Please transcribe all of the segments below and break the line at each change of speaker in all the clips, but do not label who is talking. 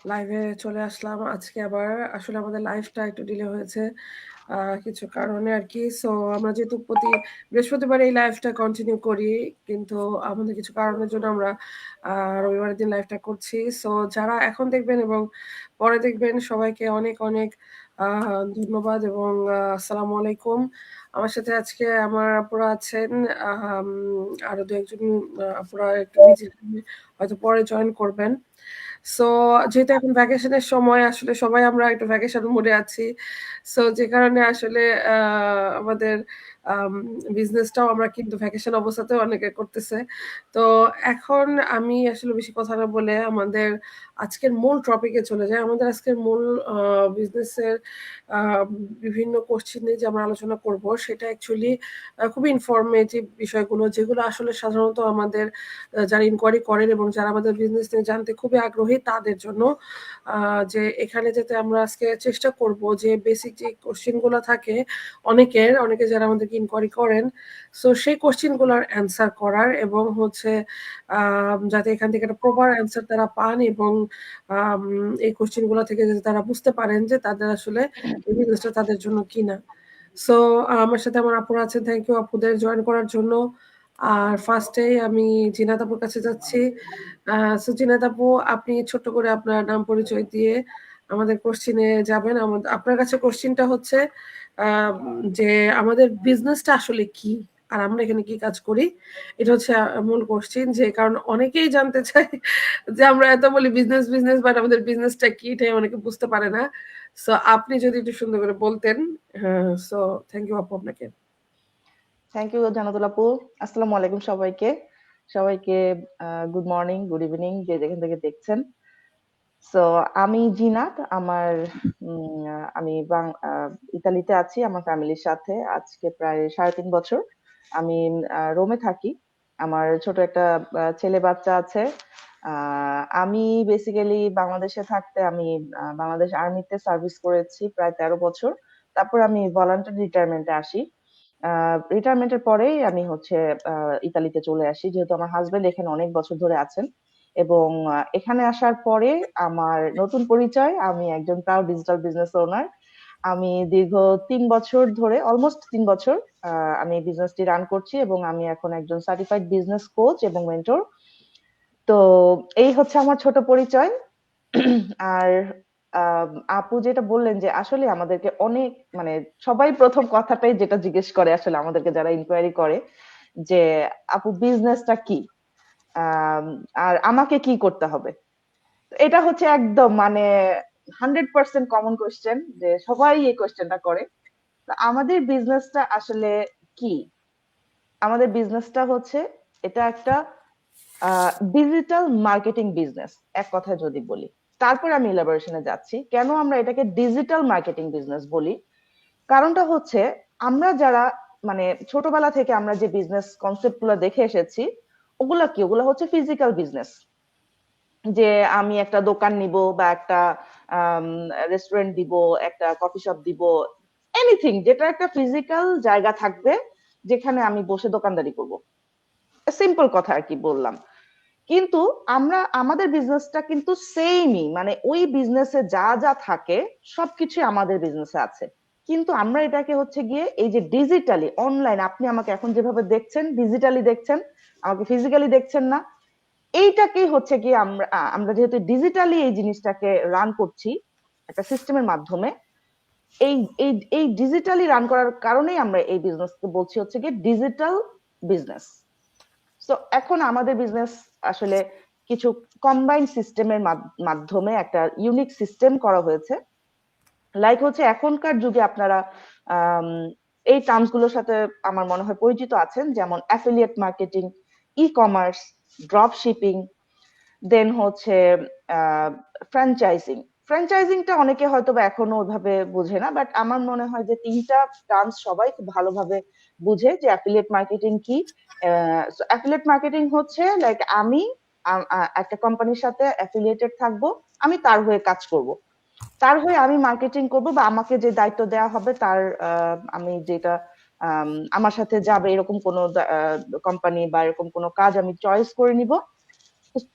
লাইভে চলে আসলাম আজকে আবার। আসলে আমাদের লাইভটা একটু ডিলে হয়েছে কিছু কারণে আরকি। সো আমরা যেহেতু প্রতি বৃহস্পতিবার এই লাইভটা কন্টিনিউ করি, কিন্তু আমাদের কিছু কারণের জন্য আমরা রবিবারের দিন লাইভটা করছি। সো যারা এখন দেখবেন এবং পরে দেখবেন সবাইকে অনেক, অনেক ধন্যবাদ এবং আসসালামু আলাইকুম। আমার সাথে আজকে আমার আপুরা আছেন। আম আরো ২-১ জন আপুরা একটু বিজি হয়তো পরে জয়েন করবেন। সো যেহেতু এখন ভ্যাকেশনের সময় আসলে সবাই আমরা একটু ভ্যাকেশন মোডে আছি। সো যে কারণে আসলে আ আমাদের আম বিজনেসটাও আমরা কিন্তু ভ্যাকেশন অবস্থাতেও অনেকে করতেছে। তো এখন আমি আসলে বেশি কথা না বলে আমাদের আজকের মূল টপিকে চলে যাই। আমাদের আজকের মূল আ বিজনেসের আ বিভিন্ন কোশ্চেন নিয়ে যে আমরা আলোচনা করব সেটা অ্যাকচুয়ালি খুবই ইনফরমেটিভ বিষয়গুলো যেগুলো আসলে সাধারণত আমাদের যারা ইনকোয়ারি করেন এবং যারা আমাদের বিজনেস নিয়ে জানতে খুবই আগ্রহী তাদের জন্য। যে এখানে যাতে আমরা আজকে চেষ্টা করব যে বেসিক যে কোয়েশ্চেন গুলা থাকে অনেকে যারা আমাদেরকে ইনকোয়ারি করেন, সো সেই কোয়েশ্চেন গুলার অ্যান্সার করার এবং হচ্ছে যাতে এখান থেকে একটা প্রপার অ্যান্সার তারা পান এবং আম এই কোয়েশ্চেন গুলা থেকে যাতে তারা বুঝতে পারেন যে তাদের আসলে এই বিজনেসটা তাদের জন্য কিনা। সো আমার সাথে আমার আপুরা আছেন। থ্যাংক ইউ আপুদের জয়েন করার জন্য। আর ফার্স্ট এই আমি জিনাত আপুর কাছে যাচ্ছি। আ সো জিনাত আপু, আপনি ছোট্ট করে আপনার নাম পরিচয় দিয়ে আমাদের কোশ্চেন এ যাবেন। আপনার কাছে কোশ্চেনটা হচ্ছে আ যে আমাদের বিজনেসটা আসলে কি? আর আমরা এখানে কি কাজ করি? এটা হচ্ছে মূল কোশ্চেন, যে কারণ অনেকেই জানতে চায় যে আমরা এত বলি বিজনেস বাট আমাদের বিজনেসটা কি এটাই অনেকে বুঝতে পারে না। সো আপনি যদি একটু সুন্দর করে বলতেন। হ্যাঁ, সো থ্যাংক ইউ আপু আপনাকে।
থ্যাংক ইউ জান্নাতুল আপু। আসসালামু আলাইকুম সবাইকে। সবাইকে গুড মর্নিং, গুড ইভিনিং যে যেখান থেকে দেখছেন। সো আমি জিনাত। আমি ইতালিতে আছি আমার ফ্যামিলির সাথে। আজকে প্রায় ৩.৫ বছর। আমি রোমে থাকি। আমার ছোট একটা ছেলে বাচ্চা আছে। আমি বেসিক্যালি বাংলাদেশে থাকতে আমি বাংলাদেশ আর্মিতে সার্ভিস করেছি প্রায় ১৩ বছর। তারপর আমি ভলান্টারি রিটায়ারমেন্টে আসি। রিটায়ারমেন্টের পরেই আমি হচ্ছে ইতালিতে চলে আসি। যেহেতু আমার হাসব্যান্ড এখানে অনেক বছর ধরে আছেন এবং এখানে আসার পরে আমার নতুন পরিচয়, আমি একজন প্রাউড ডিজিটাল বিজনেস ওনার। আমি দীর্ঘ ৩ বছর ধরে, অলমোস্ট ৩ বছর আমি এই বিজনেসটি রান করছি এবং আমি এখন একজন সার্টিফাইড বিজনেস কোচ এবং মেন্টর। তো এই হচ্ছে আমার ছোট পরিচয়। আর আপু যেটা বললেন যে আসলে আমাদেরকে অনেক মানে সবাই প্রথম কথাটাই যেটা জিজ্ঞেস করে আসলে আমাদেরকে যারা ইনকোয়ারি করে যে আপু বিজনেসটা কি? আম আর আমাকে কি করতে হবে? এটা হচ্ছে একদম মানে 100% কমন কোয়েশ্চেন যে সবাই এই কোয়েশ্চেনটা করে। তো আমাদের বিজনেসটা আসলে কি? আমাদের বিজনেসটা হচ্ছে এটা একটা ডিজিটাল মার্কেটিং বিজনেস, এক কথায় যদি বলি। তারপর আমি ইলাবোরেশনে যাচ্ছি কেন আমরা এটাকে ডিজিটাল মার্কেটিং বিজনেস বলি। কারণটা হচ্ছে আমরা যারা মানে ছোটবেলা থেকে আমরা যে বিজনেস কনসেপ্ট গুলো দেখে এসেছি ওগুলা কি, ওগুলা হচ্ছে ফিজিক্যাল বিজনেস। যে আমি একটা দোকান নিব বা একটা রেস্টুরেন্ট দিব, একটা কফি শপ দিব, এনিথিং যেটা একটা ফিজিক্যাল জায়গা থাকবে যেখানে আমি বসে দোকানদারি করব। সিম্পল কথা আর কি বললাম। কিন্তু আমরা আমাদের বিজনেসটা কিন্তু সেইমই, মানে ওই বিজনেসে যা যা থাকে সবকিছুই আমাদের বিজনেসে আছে। কিন্তু আমরা এটাকে হচ্ছে গিয়ে এই যে ডিজিটালি অনলাইন, আপনি আমাকে এখন যেভাবে দেখছেন ডিজিটালি দেখছেন, আমাকে ফিজিক্যালি দেখছেন না। এইটাকেই হচ্ছে গিয়ে আমরা যেহেতু ডিজিটালি এই জিনিসটাকে রান করছি একটা সিস্টেমের মাধ্যমে, এই এই এই ডিজিটালি রান করার কারণেই আমরা এই বিজনেসকে বলছি হচ্ছে গিয়ে ডিজিটাল বিজনেস। সো এখন আমাদের বিজনেস আসলে কিছু কম্বাইন্ড সিস্টেমের মাধ্যমে একটা ইউনিক সিস্টেম করা হয়েছে। লাইক হচ্ছে এখনকার যুগে আপনারা আম, এই টার্মস গুলোর সাথে আমার মনে হয় পরিচিত আছেন, যেমন affiliate marketing, E commerce, drop shipping, then হচ্ছে ফ্র্যাঞ্চাইজিং। ফ্র্যাঞ্চাইজিংটা অনেকে হয়তো বা এখনো ওইভাবে বুঝে না, বাট আমার মনে হয় যে তিনটা টার্মস সবাই খুব ভালোভাবে বুঝে যে অ্যাফিলিয়েট মার্কেটিং কি। অ্যাফিলিয়েট মার্কেটিং হচ্ছে লাইক আমি একটা কোম্পানির সাথে অ্যাফিলিয়েটেড থাকবো, আমি তার হয়ে কাজ করব, তার হয়ে আমি মার্কেটিং করব বা আমাকে যে দায়িত্ব দেওয়া হবে তার আমি যেটা আমার সাথে যাবে এরকম কোনো কোম্পানি বা এরকম কোনো কাজ আমি চয়েস করে নিব,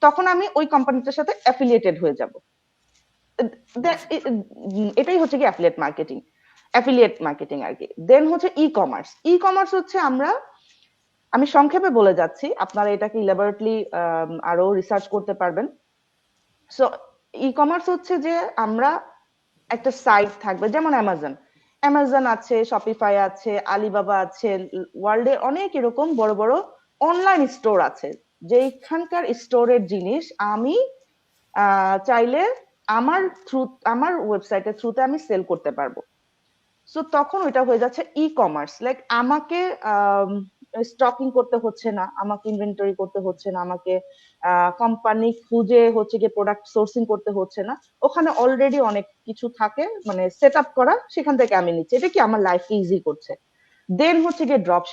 তখন আমি ওই কোম্পানিটার সাথে অ্যাফিলিয়েটেড হয়ে যাব। এটাই হচ্ছে কি অ্যাফিলিয়েট মার্কেটিং আর কি। দেন হচ্ছে ই কমার্স হচ্ছে আমি সংক্ষেপে বলে যাচ্ছি, আপনারা এটাকে ইলাবোরেটলি আরো রিসার্চ করতে পারবেন। সো ই কমার্স হচ্ছে যে আমরা একটা সাইট থাকবে, যেমন অ্যামাজন আছে, শপিফাই আছে, আলিবাবা আছে, ওয়ার্ল্ডে অনেক এরকম বড় বড় অনলাইন স্টোর আছে, যেখানকার স্টোরের জিনিস আমি চাইলে আমার ওয়েবসাইটের থ্রুতে আমি সেল করতে পারবো। সো তখন ওইটা হয়ে যাচ্ছে ই কমার্স। লাইক আমাকে স্টকিং করতে হচ্ছে না, আমাকে ইনভেন্টরি করতে হচ্ছে না, আমাকে কোম্পানি খুঁজে হচ্ছে গিয়ে প্রোডাক্ট সোর্সিং করতে হচ্ছে না, ওখানে অলরেডি অনেক কিছু থাকে মানে সেট আপ করা, সেখান থেকে আমি নিচ্ছি, এটা কি আমার লাইফ ইজি করছে। দেন হচ্ছে গিয়ে ড্রপ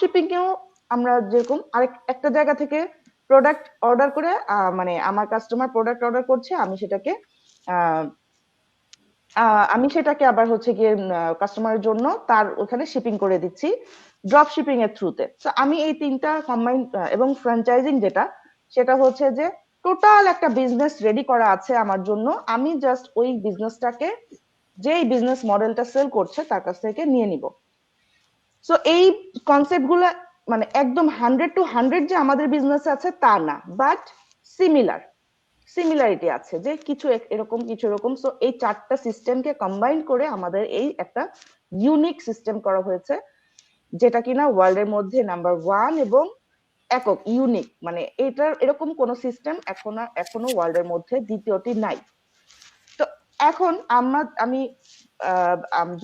শিপিং কেও আমরা যেরকম একটা জায়গা থেকে প্রোডাক্ট অর্ডার করে মানে আমার কাস্টমার প্রোডাক্ট অর্ডার করছে, আমি সেটাকে আবার হচ্ছে গিয়ে কাস্টমারের জন্য তার ওখানে শিপিং করে দিচ্ছি ড্রপ শিপিং এর থ্রুতে। তো আমি এই তিনটা কম্বাইন, এবং ফ্র্যাঞ্চাইজিং যেটা, সেটা হচ্ছে যে টোটাল একটা বিজনেস রেডি করা আছে আমার জন্য, আমি জাস্ট ওই বিজনেসটাকে, যেই বিজনেস মডেলটা সেল করছে তার কাছ থেকে নিয়ে নিব। সো এই কনসেপ্ট গুলা মানে একদম 100 to 100 যে আমাদের বিজনেস আছে তা না, বাট সিমিলারিটি আছে, যে কিছু এরকম কিছু এরকম। সো এই চারটা সিস্টেমকে কম্বাইন করে আমাদের এই একটা ইউনিক সিস্টেম করা হয়েছে, যেটা কিনা ওয়ার্ল্ডের মধ্যে নাম্বার 1 এবং একক, ইউনিক, মানে এটার এরকম কোন সিস্টেম এখনো ওয়ার্ল্ডের মধ্যে দ্বিতীয়টি নাই। তো এখন আমি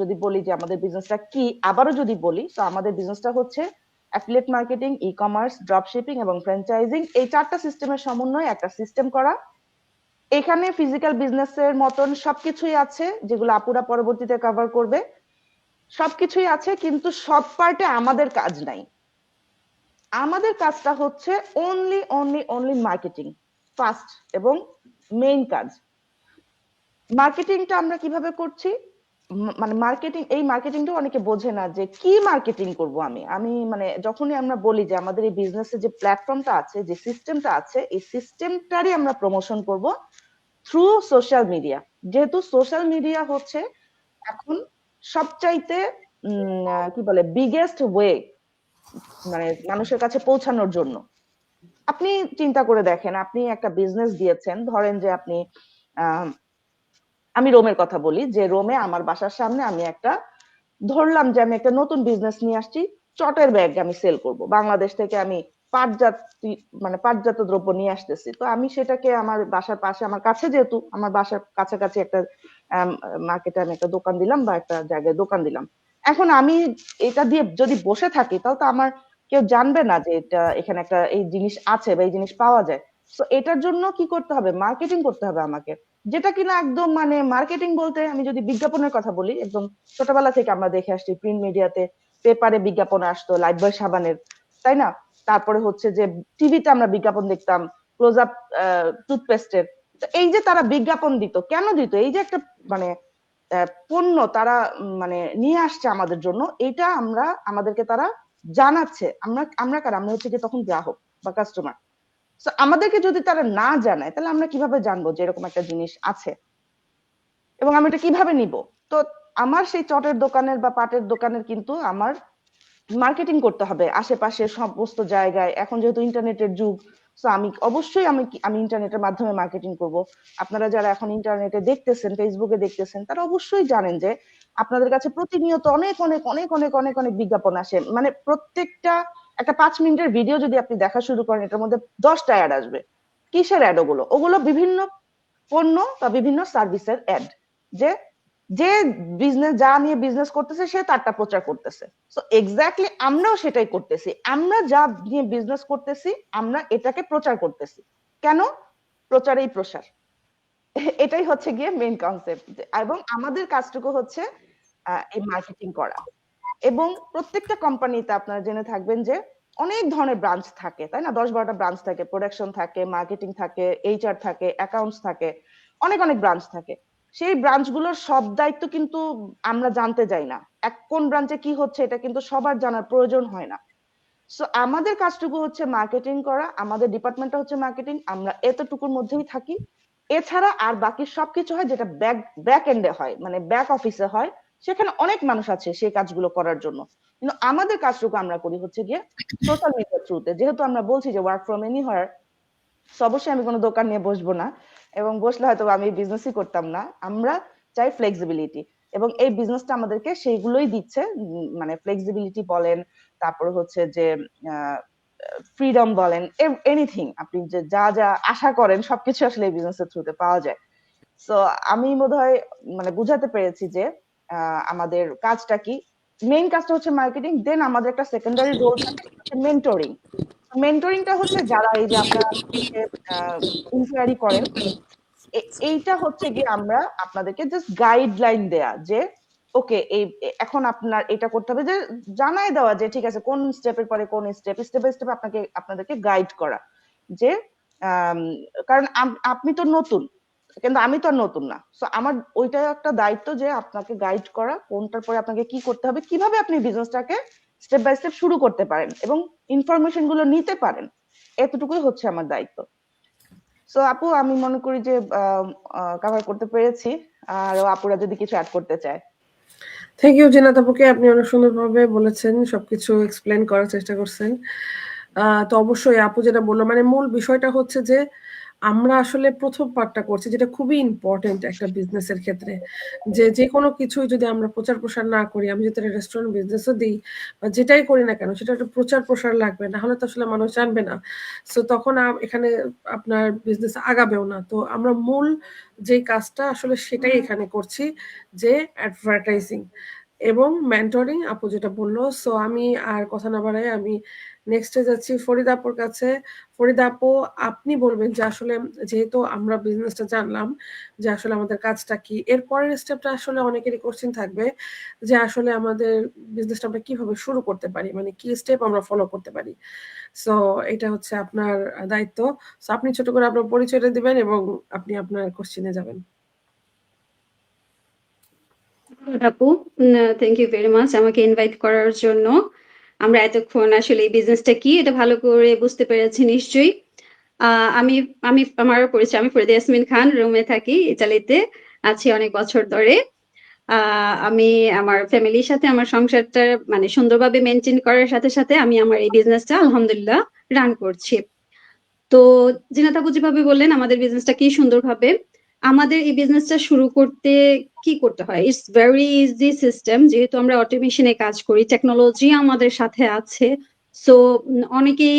যদি বলি যে আমাদের বিজনেসটা কি, আবারও যদি বলি, তো আমাদের বিজনেসটা হচ্ছে affiliate marketing, E commerce, drop shipping এবং ফ্র্যাঞ্চাইজিং, এই চারটা সিস্টেমের সমন্বয়ে একটা সিস্টেম করা। এখানে ফিজিক্যাল বিজনেসের মতন সবকিছুই আছে, যেগুলো আপুরা পরবর্তীতে কভার করবে, সবকিছুই আছে, কিন্তু সব পার্টে আমাদের কাজ নাই। আমাদের কাজটা হচ্ছে অনলি মার্কেটিং, ফার্স্ট এবং মেইন কাজ। মার্কেটিংটা আমরা কিভাবে করছি, মানে মার্কেটিংটা অনেকে বোঝে না যে কি মার্কেটিং করব। আমি মানে যখনই আমরা বলি যে আমাদের এই বিজনেসে যে প্ল্যাটফর্মটা আছে, যে সিস্টেমটা আছে, এই সিস্টেমটারই আমরা প্রমোশন করব থ্রু সোশ্যাল মিডিয়া। যেহেতু সোশ্যাল মিডিয়া হচ্ছে এখন সবচাইতে কি বলে বিগেস্ট ওয়ে মানে মানুষের কাছে পৌঁছানোর জন্য। আপনি চিন্তা করে দেখেন, আপনি একটা বিজনেস দিয়েছেন, ধরেন যে আমি রোমের কথা বলি, যে রোমে আমার বাসার সামনে আমি ধরলাম যে আমি একটা নতুন বিজনেস নিয়ে আসছি, চটের ব্যাগ আমি সেল করব, বাংলাদেশ থেকে আমি পাটজাত পাটজাত দ্রব্য নিয়ে আসতেছি। তো আমি সেটাকে আমার বাসার পাশে, আমার কাছে, যেহেতু আমার বাসার কাছাকাছি একটা মার্কেটে আমি একটা দোকান দিলাম বা একটা জায়গায় দোকান দিলাম, এখন আমি এটা দিয়ে যদি বসে থাকি, তাহলে তো আমার কেউ জানবে না যে এখানে একটা এই জিনিস আছে বা এই জিনিস পাওয়া যায়। তো এটার জন্য কি করতে হবে, মার্কেটিং করতে হবে আমাকে, যেটা কিনা একদম মানে মার্কেটিং বলতে, আমি যদি বিজ্ঞাপনের কথা বলি, একদম ছোটবেলা থেকে আমরা দেখে আসছি প্রিন্ট মিডিয়াতে, পেপারে বিজ্ঞাপন আসতো লাইফবয় সাবানের, তাই না? তারপরে হচ্ছে যে টিভিতে আমরা বিজ্ঞাপন দেখতাম ক্লোজ আপ টুথপেস্টের। এই যে তারা বিজ্ঞাপন দিত, কেন দিত? এই যে একটা মানে পণ্য তারা মানে নিয়ে আসছে আমাদের জন্য, এটা আমাদেরকে তারা জানাচ্ছে। আমরা হচ্ছে কি তখন গ্রাহক বা কাস্টমার। আমাদেরকে যদি তারা না জানায়, তাহলে আমরা কিভাবে জানবো যে এরকম একটা জিনিস আছে এবং আমি এটা কিভাবে নিব? তো আমার সেই চটের দোকানের বা পাটের দোকানের কিন্তু আমার মার্কেটিং করতে হবে আশেপাশে সমস্ত জায়গায়। এখন যেহেতু ইন্টারনেটের যুগ, তো আমি ইন্টারনেটের মাধ্যমে মার্কেটিং করব। আপনারা যারা এখন ইন্টারনেটে দেখতেছেন, ফেসবুকে দেখতেছেন, তারা অবশ্যই জানেন যে আপনাদের কাছে প্রতিনিয়ত অনেক অনেক অনেক অনেক অনেক অনেক বিজ্ঞাপন আসে। মানে প্রত্যেকটা একটা 5 মিনিটের ভিডিও যদি আপনি দেখা শুরু করেন, এটার মধ্যে 10টা অ্যাড আসবে। কিসের অ্যাড? ওগুলো বিভিন্ন পণ্য বা বিভিন্ন সার্ভিসের অ্যাড, যে যে বিজনেস যা নিয়ে বিজনেস করতেছে সে তারটা প্রচার করতেছে। সো এক্স্যাক্টলি আমরাও সেটাই করতেছি, আমরা যা নিয়ে বিজনেস করতেছি আমরা এটাকে প্রচার করতেছি। কেন? প্রচারেই প্রসার। এটাই হচ্ছে গিয়ে মেইন কনসেপ্ট। এবং আমাদের কাজটুকু হচ্ছে এই মার্কেটিং করা। এবং প্রত্যেকটা কোম্পানিতে আপনারা জেনে থাকবেন যে অনেক ধরনের ব্রাঞ্চ থাকে, তাই না? 10-12টা ব্রাঞ্চ থাকে, প্রোডাকশন থাকে, মার্কেটিং থাকে, এইচআর থাকে, অ্যাকাউন্টস থাকে, অনেক অনেক ব্রাঞ্চ থাকে। সেই ব্রাঞ্চগুলোর সব দায়িত্ব কিন্তু আমরা জানতে যাই না। কোন ব্রাঞ্চে কি হচ্ছে এটা কিন্তু সবার জানার প্রয়োজন হয় না। সো আমাদের কাজটুকু হচ্ছে মার্কেটিং করা, আমাদের ডিপার্টমেন্টটা হচ্ছে মার্কেটিং, আমরা এতটুকুর মধ্যেই থাকি। এছাড়া আর বাকি সবকিছু হয় যেটা ব্যাক এন্ডে হয়, মানে ব্যাক অফিসে হয়, সেখানে অনেক মানুষ আছে সেই কাজগুলো করার জন্য। কিন্তু আমাদের কাজটুকু আমরা করি হচ্ছে গিয়ে সোশ্যাল মিডিয়ার থ্রুতে। যেহেতু আমরা বলছি যে ওয়ার্ক ফ্রম এনিহোয়ার, সো অবশ্যই আমি কোনো দোকান নিয়ে বসবো না, এবং বসলে হয়তো আমি বিজনেসই করতাম না। আমরা চাই ফ্লেক্সিবিলিটি, এবং এই বিজনেসটা আমাদেরকে সেইগুলোই দিচ্ছে। মানে ফ্লেক্সিবিলিটি বলেন, তারপর হচ্ছে যে ফ্রিডম বলেন, এনিথিং আপনি যে যা যা আশা করেন সবকিছু আসলে এই বিজনেসের থ্রুতে পাওয়া যায়। সো আমি বোধহয় মানে বুঝাতে পেরেছি যে আমাদের কাজটা কি। মেইন কাজটা হচ্ছে মার্কেটিং, দেন আমাদের একটা সেকেন্ডারি রোল থাকে মেন্টরিং। মেন্টরিংটা হচ্ছে যারা এই যে আপনার ইনকোয়ারি করেন, এইটা হচ্ছে গিয়ে আমরা আপনাদেরকে জাস্ট গাইডলাইন দেয়া যে ওকে এই এখন আপনার এটা করতে হবে, যে জানাই দেওয়া যে ঠিক আছে কোন স্টেপের পরে কোন স্টেপ, স্টেপ বাই স্টেপ আপনাদেরকে গাইড করা। যে আম, কারণ আপনি তো নতুন, কিন্তু আমি তো আর নতুন না। সো আমার ওইটা একটা দায়িত্ব যে আপনাকে গাইড করা, কোনটার পরে আপনাকে কি করতে হবে, কিভাবে আপনি বিজনেসটাকে স্টেপ বাই স্টেপ শুরু করতে পারেন এবং ইনফরমেশন গুলো নিতে পারেন, এতটুকুই হচ্ছে আমার দায়িত্ব। সো আপু আমি মনে করি যে কভার করতে পেরেছি, আর আপুরা যদি কিছু অ্যাড করতে চায়।
থ্যাংক ইউ জিনাত আপুকে, আপনি অনেক সুন্দরভাবে বলেছেন, সবকিছু এক্সপ্লেন করার চেষ্টা করছেন। তো অবশ্যই আপু যেটা বললো, মানে মূল বিষয়টা হচ্ছে যে আমরা আসলে প্রথম পার্টটা করছি, যেটা খুবই ইম্পর্টেন্ট একটা বিজনেসের ক্ষেত্রে, যে যে কোনো কিছুই যদি আমরা প্রচার প্রসার না করি, আমি যদি একটা রেস্টুরেন্ট বিজনেসও দিই বা যেটাই করি না কেন, সেটা একটা প্রচার প্রসার লাগবে, না হলে তো আসলে মানুষ জানবে না। সো তখন এখানে আপনার বিজনেস আগাবেও না। তো আমরা মূল যে কাজটা আসলে সেটাই এখানে করছি, যে অ্যাডভার্টাইজিং এবং মেন্টরিং আপু যেটা বললো। সো আমি আর কথা না বাড়াই, আমি নেক্সটে যাচ্ছি ফরিদা আপুর কাছে। ফরিদা আপু, আপনি বলবেন যে আসলে যেহেতু আমরা বিজনেসটা জানলাম যে আসলে আমাদের কাজটা কি, এর পরের স্টেপটা আসলে অনেকেরই কোশ্চেন থাকবে যে আসলে আমাদের বিজনেসটা আমরা কিভাবে শুরু করতে পারি, মানে কি স্টেপ আমরা ফলো করতে পারি। সো এটা হচ্ছে আপনার দায়িত্ব। সো আপনি ছোট করে আপনার পরিচয়টা দিবেন এবং আপনি আপনার কোশ্চেনে যাবেন।
আপু, থ্যাংক ইউ ভেরি মাচ আমাকে ইনভাইট করার জন্য। আমরা এতক্ষণ আসলে এই বিজনেসটা কি এটা ভালো করে বুঝতে পেরেছি নিশ্চয়ই। আমি আমি আমার পরিচয়, আমি ফরিদা ইয়াসমিন খান, রুমে থাকি, ইতালিতে আছি অনেক বছর ধরে। আমি আমার ফ্যামিলির সাথে আমার সংসারটা মানে সুন্দরভাবে মেনটেন করার সাথে সাথে আমি আমার এই বিজনেসটা আলহামদুলিল্লাহ রান করছি। তো জিনাত আপু যেভাবে বললেন আমাদের বিজনেসটা কি সুন্দরভাবে, আমাদের এই বিজনেসটা শুরু করতে কি করতে হয়, ইটস ভেরি ইজি সিস্টেম। যেহেতু আমরা অটোমেশনে কাজ করি, টেকনোলজি আমাদের সাথে আছে। সো অনেকেই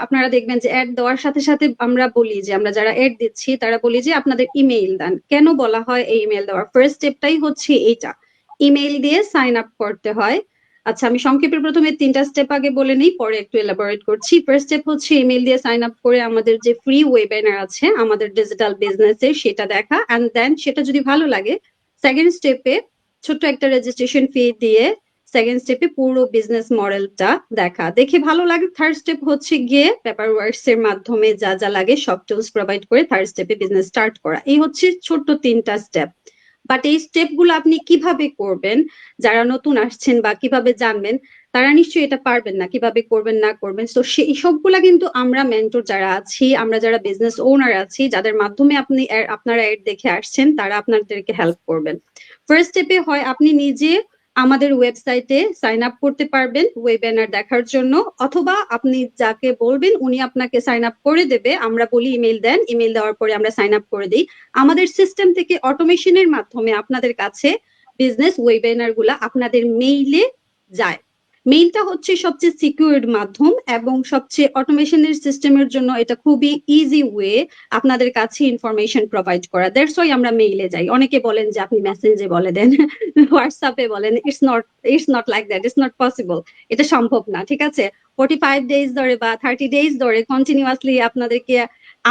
আপনারা দেখবেন যে অ্যাড দেওয়ার সাথে সাথে আমরা বলি যে আমরা যারা অ্যাড দিচ্ছি তারা বলি যে আপনাদের ইমেইল দেন। কেন বলা হয় এই ইমেইল দেওয়ার? ফার্স্ট স্টেপটাই হচ্ছে এইটা, ইমেইল দিয়ে সাইন আপ করতে হয়। আচ্ছা, আমি সংক্ষেপে প্রথমে 3টা স্টেপ আগে বলে নিই, পরে একটু এলাবোরেট করছি। ফার্স্ট স্টেপ হচ্ছে ইমেল দিয়ে সাইন আপ করে আমাদের যে ফ্রি ওয়েবিনার আছে আমাদের ডিজিটাল বিজনেসের, সেটা দেখা, এন্ড দেন সেটা যদি ভালো লাগে সেকেন্ড স্টেপে ছোট্ট একটা রেজিস্ট্রেশন ফি দিয়ে সেকেন্ড স্টেপে পুরো বিজনেস মডেলটা দেখা, দেখে ভালো লাগে থার্ড স্টেপ হচ্ছে গিয়ে পেপার ওয়ার্কস এর মাধ্যমে যা যা লাগে সব টুলস প্রোভাইড করে থার্ড স্টেপে বিজনেস স্টার্ট করা। এই হচ্ছে ছোট্ট 3টা স্টেপ। বাট এই স্টেপ গুলো আপনি কিভাবে করবেন, যারা নতুন আসছেন বা কিভাবে জানবেন, তারা নিশ্চয়ই এটা পারবেন না, কিভাবে করবেন না করবেন। তো সেই সবগুলা কিন্তু আমরা মেন্টর যারা আছি, আমরা যারা বিজনেস ওনার আছি, যাদের মাধ্যমে আপনারা এড দেখে আসছেন, তারা আপনাদেরকে হেল্প করবেন। ফার্স্ট স্টেপে হয় আপনি নিজে আমাদের ওয়েবসাইটে সাইন আপ করতে পারবেন ওয়েবিনার দেখার জন্য, অথবা আপনি যাকে বলবেন উনি আপনাকে সাইন আপ করে দেবে। আমরা বলি ইমেল দেন, ইমেল দেওয়ার পরে আমরা সাইন আপ করে দিই। আমাদের সিস্টেম থেকে অটোমেশনের মাধ্যমে আপনাদের কাছে বিজনেস ওয়েবিনার গুলা আপনাদের মেইলে যায়। মেইলটা হচ্ছে সবচেয়ে সিকিউরড মাধ্যম এবং সবচেয়ে অটোমেশনের সিস্টেমের জন্য এটা খুবই ইজি ওয়ে আপনাদের কাছে ইনফরমেশন প্রোভাইড করা। দ্যাটস ওয়াই আমরা মেইলে যাই। অনেকে বলেন যে আপনি মেসেঞ্জে বলে দেন, হোয়াটসঅ্যাপে বলেন, it's not like that, it's not possible. এটা সম্ভব না, ঠিক আছে? 45 ডেজ ধরে বা 30 ডেজ ধরে কন্টিনিউয়াসলি আপনাদেরকে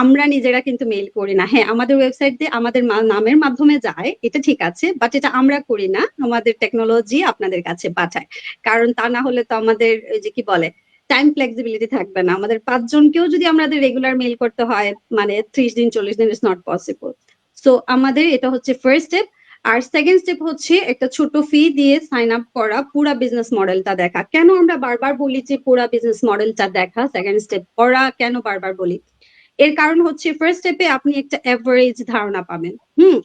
আমরা নিজেরা কিন্তু মেইল করি না। হ্যাঁ, আমাদের ওয়েবসাইট দিয়ে আমাদের নামের মাধ্যমে যায়, এটা ঠিক আছে, বাট এটা আমরা করি না, আমাদের টেকনোলজি আপনাদের কাছে পাঠায়। কারণ তা না হলে তো আমাদের ওই যে কি বলে টাইম ফ্লেক্সিবিলিটি থাকবে না। আমাদের 5 জনকেও যদি আমাদের রেগুলার মেইল করতে হয় মানে 30 দিন 40 দিন, ইটস নট পসিবল। সো আমাদের এটা হচ্ছে ফার্স্ট স্টেপ। আর সেকেন্ড স্টেপ হচ্ছে একটা ছোট ফি দিয়ে সাইন আপ করা, পুরা বিজনেস মডেলটা দেখা। কেন আমরা বারবার বলি যে পুরা বিজনেস মডেলটা দেখা, সেকেন্ড স্টেপ করা কেন বারবার বলি? এর কারণ হচ্ছে ফার্স্ট স্টেপে আপনি একটা এভারেজ ধারণা পাবেন।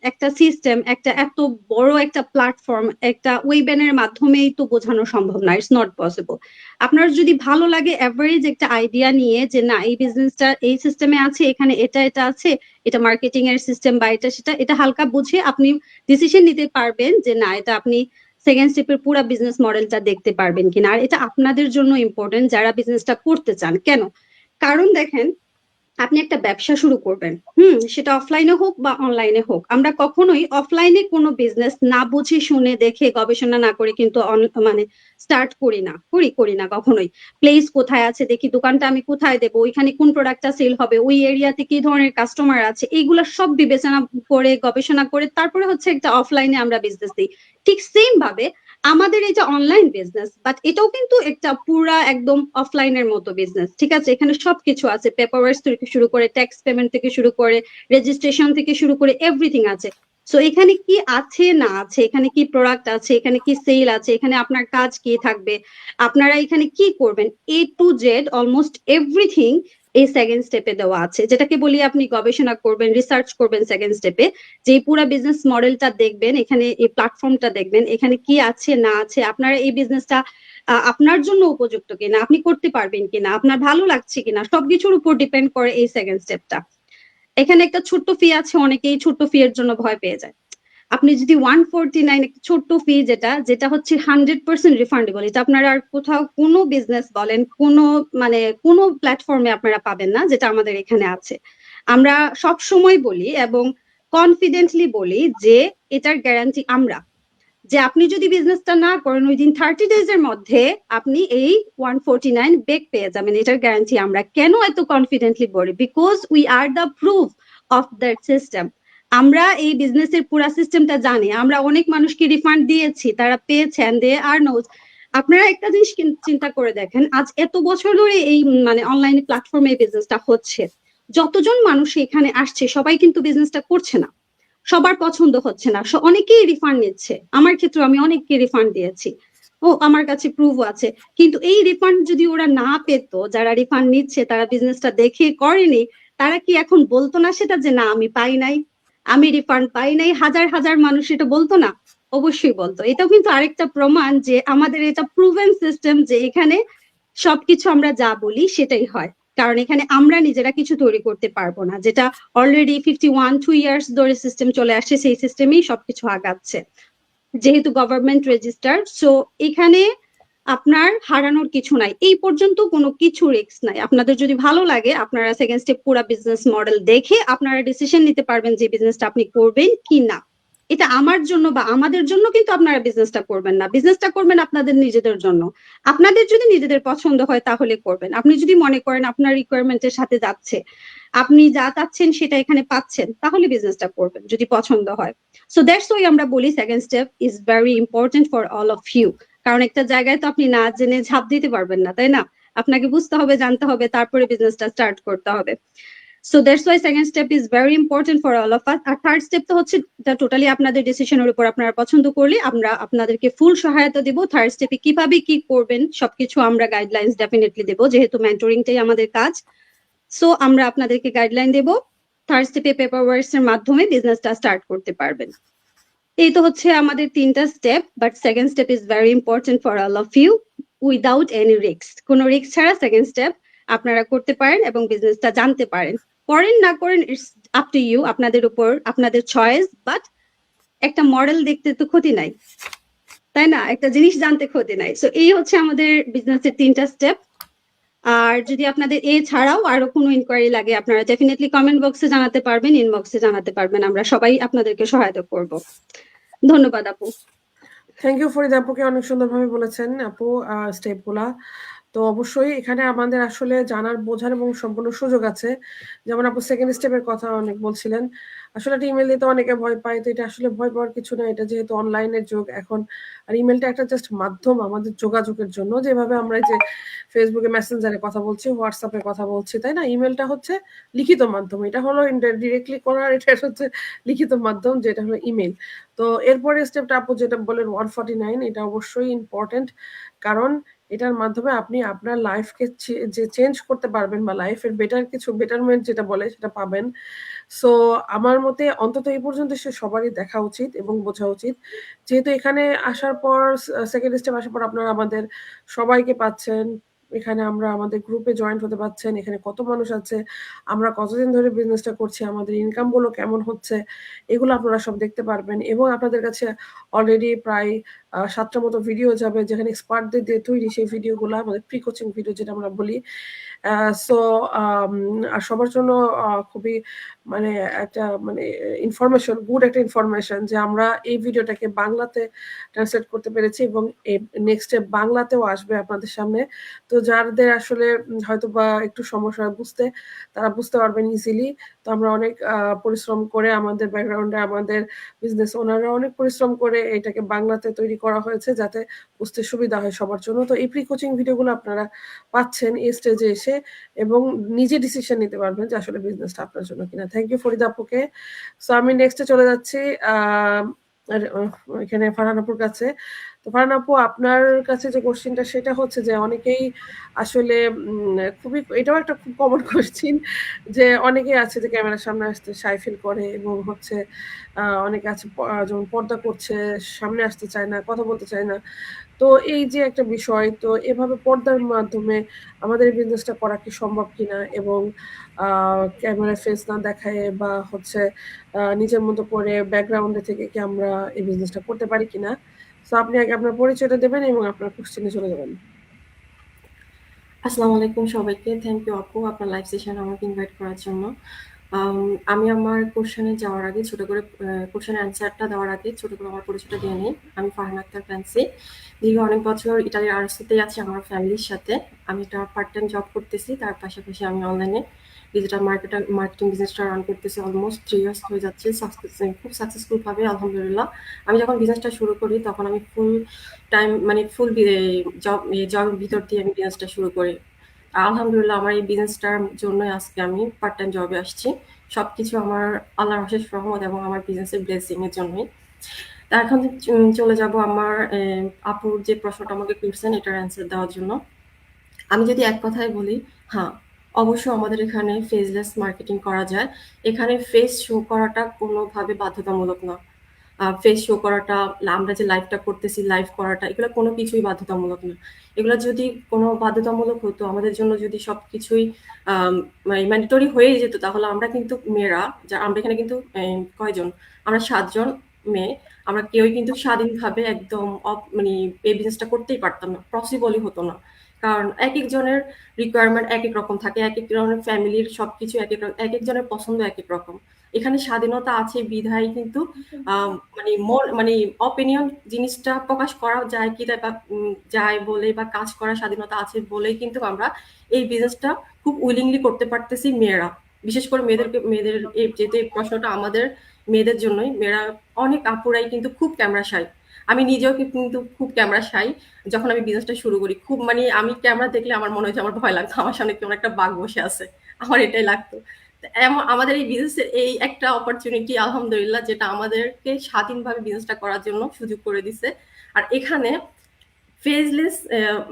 একটা সিস্টেম, একটা এত বড় একটা প্ল্যাটফর্ম, একটা ওয়েবিনারের মাধ্যমেই তো বোঝানো সম্ভব না, ইটস নট পসিবল। আপনার যদি ভালো লাগে এভারেজ একটা আইডিয়া নিয়ে যে না এই বিজনেসটা এই সিস্টেমে আছে, এখানে এটা এটা আছে, এটা মার্কেটিং এর সিস্টেম বা এটা সেটা, এটা হালকা বুঝে আপনি ডিসিশন নিতে পারবেন যে না এটা আপনি সেকেন্ড স্টেপের পুরো বিজনেস মডেলটা দেখতে পারবেন কিনা। আর এটা আপনাদের জন্য ইম্পর্টেন্ট যারা বিজনেসটা করতে চান। কেন? কারণ দেখেন, আপনি একটা ব্যবসা শুরু করবেন, সেটা অফলাইনে হোক বা অনলাইনে হোক, আমরা কখনোই অফলাইনে কোনো বিজনেস না বুঝে শুনে দেখে গবেষণা না করে কিন্তু মানে স্টার্ট করি না কখনোই। প্লেস কোথায় আছে দেখি, দোকানটা আমি কোথায় দেবো, ওইখানে কোন প্রোডাক্টটা সেল হবে, ওই এরিয়াতে কি ধরনের কাস্টমার আছে, এইগুলো সব বিবেচনা করে গবেষণা করে তারপরে হচ্ছে একটা অফলাইনে আমরা বিজনেস দিই। ঠিক সেম ভাবে আমাদের এটা অনলাইন বিজনেস, বাট এটাও কিন্তু একটা পুরা একদম অফলাইনের মতো বিজনেস। ঠিক আছে, এখানে সবকিছু আছে, পেপারওয়ার্ক থেকে শুরু করে ট্যাক্স পেমেন্ট থেকে শুরু করে রেজিস্ট্রেশন থেকে শুরু করে এভরিথিং আছে। সো এখানে কি আছে না আছে, এখানে কি প্রোডাক্ট আছে, এখানে কি সেল আছে, এখানে আপনার কাজ কি থাকবে, আপনারা এখানে কি করবেন, এ টু জেড অলমোস্ট এভরিথিং এই সেকেন্ড স্টেপে দেওয়া আছে। যেটাকে বলি আপনি গবেষণা করবেন, রিসার্চ করবেন সেকেন্ড স্টেপে, যে পুরো বিজনেস মডেলটা দেখবেন, এখানে এই প্ল্যাটফর্মটা দেখবেন, এখানে কি আছে না আছে, আপনারা এই বিজনেসটা আপনার জন্য উপযুক্ত কিনা, আপনি করতে পারবেন কিনা, আপনার ভালো লাগছে কিনা, সবকিছুর উপর ডিপেন্ড করে এই সেকেন্ড স্টেপটা। এখানে একটা ছোট্ট ফি আছে, অনেকেই ছোট্ট ফি এর জন্য ভয় পেয়ে যায়। আপনি যদি 149 একটা ছোট্ট ফি, যেটা হচ্ছে 100% রিফান্ডেবল, এটা আপনারা আর কোথাও কোনো বিজনেস বলেন কোনো মানে কোনো প্ল্যাটফর্মে আপনারা পাবেন না, যেটা আমাদের এখানে আছে। আমরা সব সময় বলি এবং কনফিডেন্টলি বলি যে এটার গ্যারান্টি আমরা, যে আপনি যদি বিজনেসটা না করেন উইদিন 30 ডেজ এর মধ্যে আপনি এই 149 ব্যাক পেয়ে যাবেন, এটার গ্যারান্টি আমরা। কেন এত কনফিডেন্টলি বলি? Because we are the proof of that system. আমরা এই বিজনেসের পুরো সিস্টেমটা জানি, আমরা অনেক মানুষকে রিফান্ড দিয়েছি, তারা পেয়েছেন, দে আর নোজ। আপনারা একটা জিনিস চিন্তা করে দেখেন, আজ এত বছর ধরে এই মানে অনলাইন প্ল্যাটফর্মে এই বিজনেসটা হচ্ছে, যতজন মানুষ এখানে আসছে সবাই কিন্তু বিজনেসটা করছে না, সবার পছন্দ হচ্ছে না, অনেকেই রিফান্ড নিচ্ছে। আমার ক্ষেত্রে আমি অনেককে রিফান্ড দিয়েছি, আমার কাছে প্রুফ আছে। কিন্তু এই রিফান্ড যদি ওরা না পেত, যারা রিফান্ড নিচ্ছে তারা বিজনেসটা দেখে করেনি, তারা কি এখন বলতো না সেটা যে না আমি পাই নাই, আমি রিফান্ড পাই নাই? হাজার হাজার মানুষ এটা বলতো না? অবশ্যই বলতো। এটাও কিন্তু আরেকটা প্রমাণ যে আমাদের এটা প্রুভেন সিস্টেম, যে এখানে সবকিছু আমরা যা বলি সেটাই হয়। কারণ এখানে আমরা নিজেরা কিছু তৈরি করতে পারবো না, যেটা অলরেডি 2 ইয়ার্স ধরে সিস্টেম চলে আসছে, সেই সিস্টেমেই সবকিছু আগাচ্ছে, যেহেতু গভর্নমেন্ট রেজিস্টার। সো এখানে আপনার হারানোর কিছু নাই, এই পর্যন্ত কোনো কিছু রিস্ক নাই। আপনাদের যদি ভালো লাগে, আপনারা সেকেন্ড স্টেপ পুরো বিজনেস মডেল দেখে আপনারা ডিসিশন নিতে পারবেন যে বিজনেসটা আপনি করবেন কি না। এটা আমার জন্য বা আমাদের জন্য কিন্তু আপনারা বিজনেসটা করবেন না, বিজনেসটা করবেন আপনাদের নিজেদের জন্য। আপনাদের যদি নিজেদের পছন্দ হয় তাহলে করবেন। আপনি যদি মনে করেন আপনার রিকোয়ারমেন্টের সাথে যাচ্ছে, আপনি যা চাচ্ছেন সেটা এখানে পাচ্ছেন, তাহলে বিজনেসটা করবেন যদি পছন্দ হয়। সো দ্যাটস ওয়াই আমরা বলি second step is very important for all of you. কারণ একটা জায়গায় তো আপনি না জেনে ঝাঁপ দিতে পারবেন না, তাই না? আপনাকে বুঝতে হবে, জানতে হবে, তারপরে বিজনেসটা স্টার্ট করতে হবে। So that's why second step is very important for all of us. আর থার্ড স্টেপ তো হচ্ছে এটা টোটালি আপনাদের ডিসিশনের উপর, আপনারা পছন্দ করলে আমরা আপনাদেরকে ফুল সহায়তা দেব। থার্ড স্টেপে কিভাবে কি করবেন সবকিছু আমরা গাইডলাইন্স ডেফিনেটলি দেবো, যেহেতু মেন্টরিংটাই আমাদের কাজ। সো আমরা আপনাদেরকে গাইডলাইন দেব, থার্ড স্টেপে পেপার ওয়ার্কস এর মাধ্যমে বিজনেসটা স্টার্ট করতে পারবেন। এই তো হচ্ছে আমাদের 3টা step, but second step is very important for all of you, without any risk. কোনো রিস্ক ছাড়া সেকেন্ড স্টেপ আপনারা করতে পারেন এবং বিজনেসটা জানতে পারেন। করেন না করেন ইটস আপ টু ইউ, আপনাদের উপর, আপনাদের চয়েস। বাট একটা মডেল দেখতে তো ক্ষতি নাই, তাই না? একটা জিনিস জানতে ক্ষতি নাই। সো এই হচ্ছে আমাদের বিজনেসের 3টা স্টেপ। আর যদি আপনাদের ছাড়াও আরো কোনো ইনকোয়ারি লাগে, আপনারা ডেফিনেটলি কমেন্ট বক্সে জানাতে পারবেন, ইনবক্সে জানাতে পারবেন, আমরা সবাই আপনাদেরকে সহায়তা করব। ধন্যবাদ আপু।
থ্যাংক ইউ ফরিদা আপুকে, অনেক সুন্দরভাবে বলেছেন আপু স্টেপগুলা। তো অবশ্যই এখানে আমাদের আসলে জানার, বোঝার এবং সম্পূর্ণ সুযোগ আছে। যেমন আপু সেকেন্ড স্টেপের কথা অনেক বলছিলেন, আসলে একটা ইমেল দিতে অনেকে ভয় পায়, তো এটা আসলে ভয় পাওয়ার কিছু না। এটা যেহেতু অনলাইনের যুগ এখন, আর ইমেলটা একটা জাস্ট মাধ্যম আমাদের যোগাযোগের জন্য, যেভাবে আমরা এই যে ফেসবুকে মেসেঞ্জারে কথা বলছি, হোয়াটসঅ্যাপে কথা বলছি, তাই না? ইমেলটা হচ্ছে লিখিত মাধ্যম, এটা হলো ডিরেক্টলি করার, এটা হচ্ছে লিখিত মাধ্যম, যেটা হলো ইমেল। তো এরপরে স্টেপটা আপু যেটা বলেন 149, এটা অবশ্যই ইম্পর্টেন্ট, কারণ এটার মাধ্যমে আপনি আপনার লাইফকে যে চেঞ্জ করতে পারবেন বা লাইফের কিছু বেটারমেন্ট যেটা বলে সেটা পাবেন। সো আমার মতে অন্তত এই পর্যন্ত সবারই দেখা উচিত এবং বোঝা উচিত। যেহেতু এখানে আসার পর সেকেন্ড স্টেপ আসার পর আপনারা আমাদের সবাইকে পাচ্ছেন। এখানে আমরা আমাদের গ্রুপে জয়েন্ট হতে পারছেন। এখানে কত মানুষ আছে, আমরা কতদিন ধরে বিজনেসটা করছি, আমাদের ইনকাম গুলো কেমন হচ্ছে, এগুলো আপনারা সব দেখতে পারবেন এবং আপনাদের কাছে অলরেডি প্রায় ৭ টা মতো ভিডিও যাবে যেখানে এক্সপার্টদের দিয়ে তৈরি সেই ভিডিওগুলা আমাদের প্রি কোচিং ভিডিও যেটা আমরা বলি। সো আর সবার জন্য খুবই মানে একটা গুড একটা ইনফরমেশন যে আমরা এই ভিডিওটাকে বাংলাতে ট্রান্সলেট করতে পেরেছি এবং নেক্সটে বাংলাতেও আসবে আপনাদের সামনে। তো যাদের আসলে হয়তোবা একটু সমস্যা হয় বুঝতে, তারা বুঝতে পারবেন ইজিলি। তো আমরা অনেক পরিশ্রম করে আমাদের ব্যাকগ্রাউন্ডে আমাদের বিজনেস ওনাররা অনেক পরিশ্রম করে এটাকে বাংলাতে তৈরি করা হয়েছে যাতে বুঝতে সুবিধা হয় সবার জন্য। তো এই প্রি কোচিং ভিডিওগুলো আপনারা পাচ্ছেন এই স্টেজে এসে এবং নিজে ডিসিশন নিতে পারবেন যে আসলে বিজনেসটা আপনার জন্য কিনা। থ্যাংক ইউ ফরিদা আপুকে। সো আমি নেক্সটে চলে যাচ্ছি এখানে ফারহান আপুর কাছে। তো ফারহান আপু, আপনার কাছে যে কোশ্চেনটা সেটা হচ্ছে যে অনেকেই আসলে এটাও একটা খুব কমন কোশ্চেন যে অনেকেই আছে যে ক্যামেরার সামনে আসতে শাই ফিল করে এবং হচ্ছে অনেকে আছে যেমন পর্দা করছে, সামনে আসতে চায় না, কথা বলতে চায় না। তো এই যে একটা বিষয়, তো এভাবে পর্দার মাধ্যমে আমাদের এই বিজনেসটা করা কি সম্ভব কিনা এবং ক্যামেরা ফেস না দেখায় বা হচ্ছে নিজের মতো করে ব্যাকগ্রাউন্ডে থেকে কি আমরা এই বিজনেসটা করতে পারি কিনা। তো আপনি আগে আপনার পরিচয়টা দেবেন এবং আপনার কোশ্চেনে চলে যাবেন।
আসসালামু আলাইকুম সবাইকে। থ্যাংক ইউ আপু আপনার লাইভ সেশন আমাকে ইনভাইট করার জন্য। আমি আমার কোশ্চেনে যাওয়ার আগে ছোট করে কোশ্চেনের অ্যান্সারটা দেওয়ার আগে ছোট করে আমার পরিচয়টা দিয়ে নিই। আমি ফারহান আক্তার ফ্যান্সি। দীর্ঘ অনেক বছর ইতালির আরসিতেই আছি আমার ফ্যামিলির সাথে। আমি একটা পার্ট টাইম জব করতেছি। তার পাশাপাশি আমি অনলাইনে ডিজিটাল মার্কেটিং বিজনেসটা রান করতেছি অলমোস্ট 3 ইয়ার্স হয়ে যাচ্ছে খুব সাকসেসফুল ভাবে আলহামদুলিল্লাহ। আমি যখন বিজনেসটা শুরু করি তখন আমি ফুল টাইম মানে ফুল জবের ভিতর দিয়ে আমি বিজনেসটা শুরু করি। আলহামদুলিল্লাহ আমার এই বিজনেসটার জন্যই আজকে আমি পার্ট টাইম জবে আসছি। সবকিছু আমার আল্লাহর অশেষ রহমত এবং আমার বিজনেসের ব্লেসিং এর জন্যই। তা এখন চলে যাব আমার আপুর যে প্রশ্নটা আমাকে করছেন এটার অ্যান্সার দেওয়ার জন্য। আমি যদি এক কথায় বলি, হ্যাঁ, অবশ্যই আমাদের এখানে ফেসলেস মার্কেটিং করা যায়। এখানে ফেস শো করাটা কোনোভাবে বাধ্যতামূলক না। ফেস শো করাটা, আমরা যে লাইভটা করতেছি, লাইভ করাটা এগুলো কোনো কিছুই বাধ্যতামূলক না। এগুলো যদি কোনো বাধ্যতামূলক হতো, আমাদের জন্য যদি সবকিছুই ম্যান্ডেটরি হয়ে যেত, তাহলে আমরা কিন্তু মেয়েরা আমরা এখানে কিন্তু কয়জন, আমরা 7 জন মেয়ে, আমরা কেউই কিন্তু স্বাধীনভাবে একদম মানে এই বিজনেসটা করতেই পারতাম না, পসিবলই হতো না। কারণ এক একজনের রিকোয়ারমেন্ট এক এক রকম থাকে, এক এক ধরনের ফ্যামিলির সবকিছু এক একজনের পছন্দ এক এক রকম। এখানে স্বাধীনতা আছে বিধায় কিন্তু মানে অপিনিয়ন জিনিসটা প্রকাশ করা যায় কি যায় বলে বা কাজ করার স্বাধীনতা আছে বলেই কিন্তু আমরা এই বিজনেসটা খুব উইলিংলি করতে পারতেছি মেয়েরা। বিশেষ করে মেয়েদের যেহেতু এই প্রশ্নটা আমাদের মেয়েদের জন্যই, মেয়েরা অনেক আপুরাই কিন্তু খুব ক্যামেরা শাই। আমি নিজেও কিন্তু খুব ক্যামেরা শাই। যখন আমি বিজনেসটা শুরু করি খুব আমি ক্যামেরা দেখলে আমার মনে হচ্ছে আমার ভয় লাগতো, আমার সামনে কেমন একটা বাঘ বসে আছে, আমার এটাই লাগতো। আমাদের এই বিজনেসের এই একটা অপরচুনিটি আলহামদুলিল্লাহ, যেটা আমাদেরকে স্বাধীনভাবে বিজনেসটা করার জন্য সুযোগ করে দিছে। আর এখানে ফেসলেস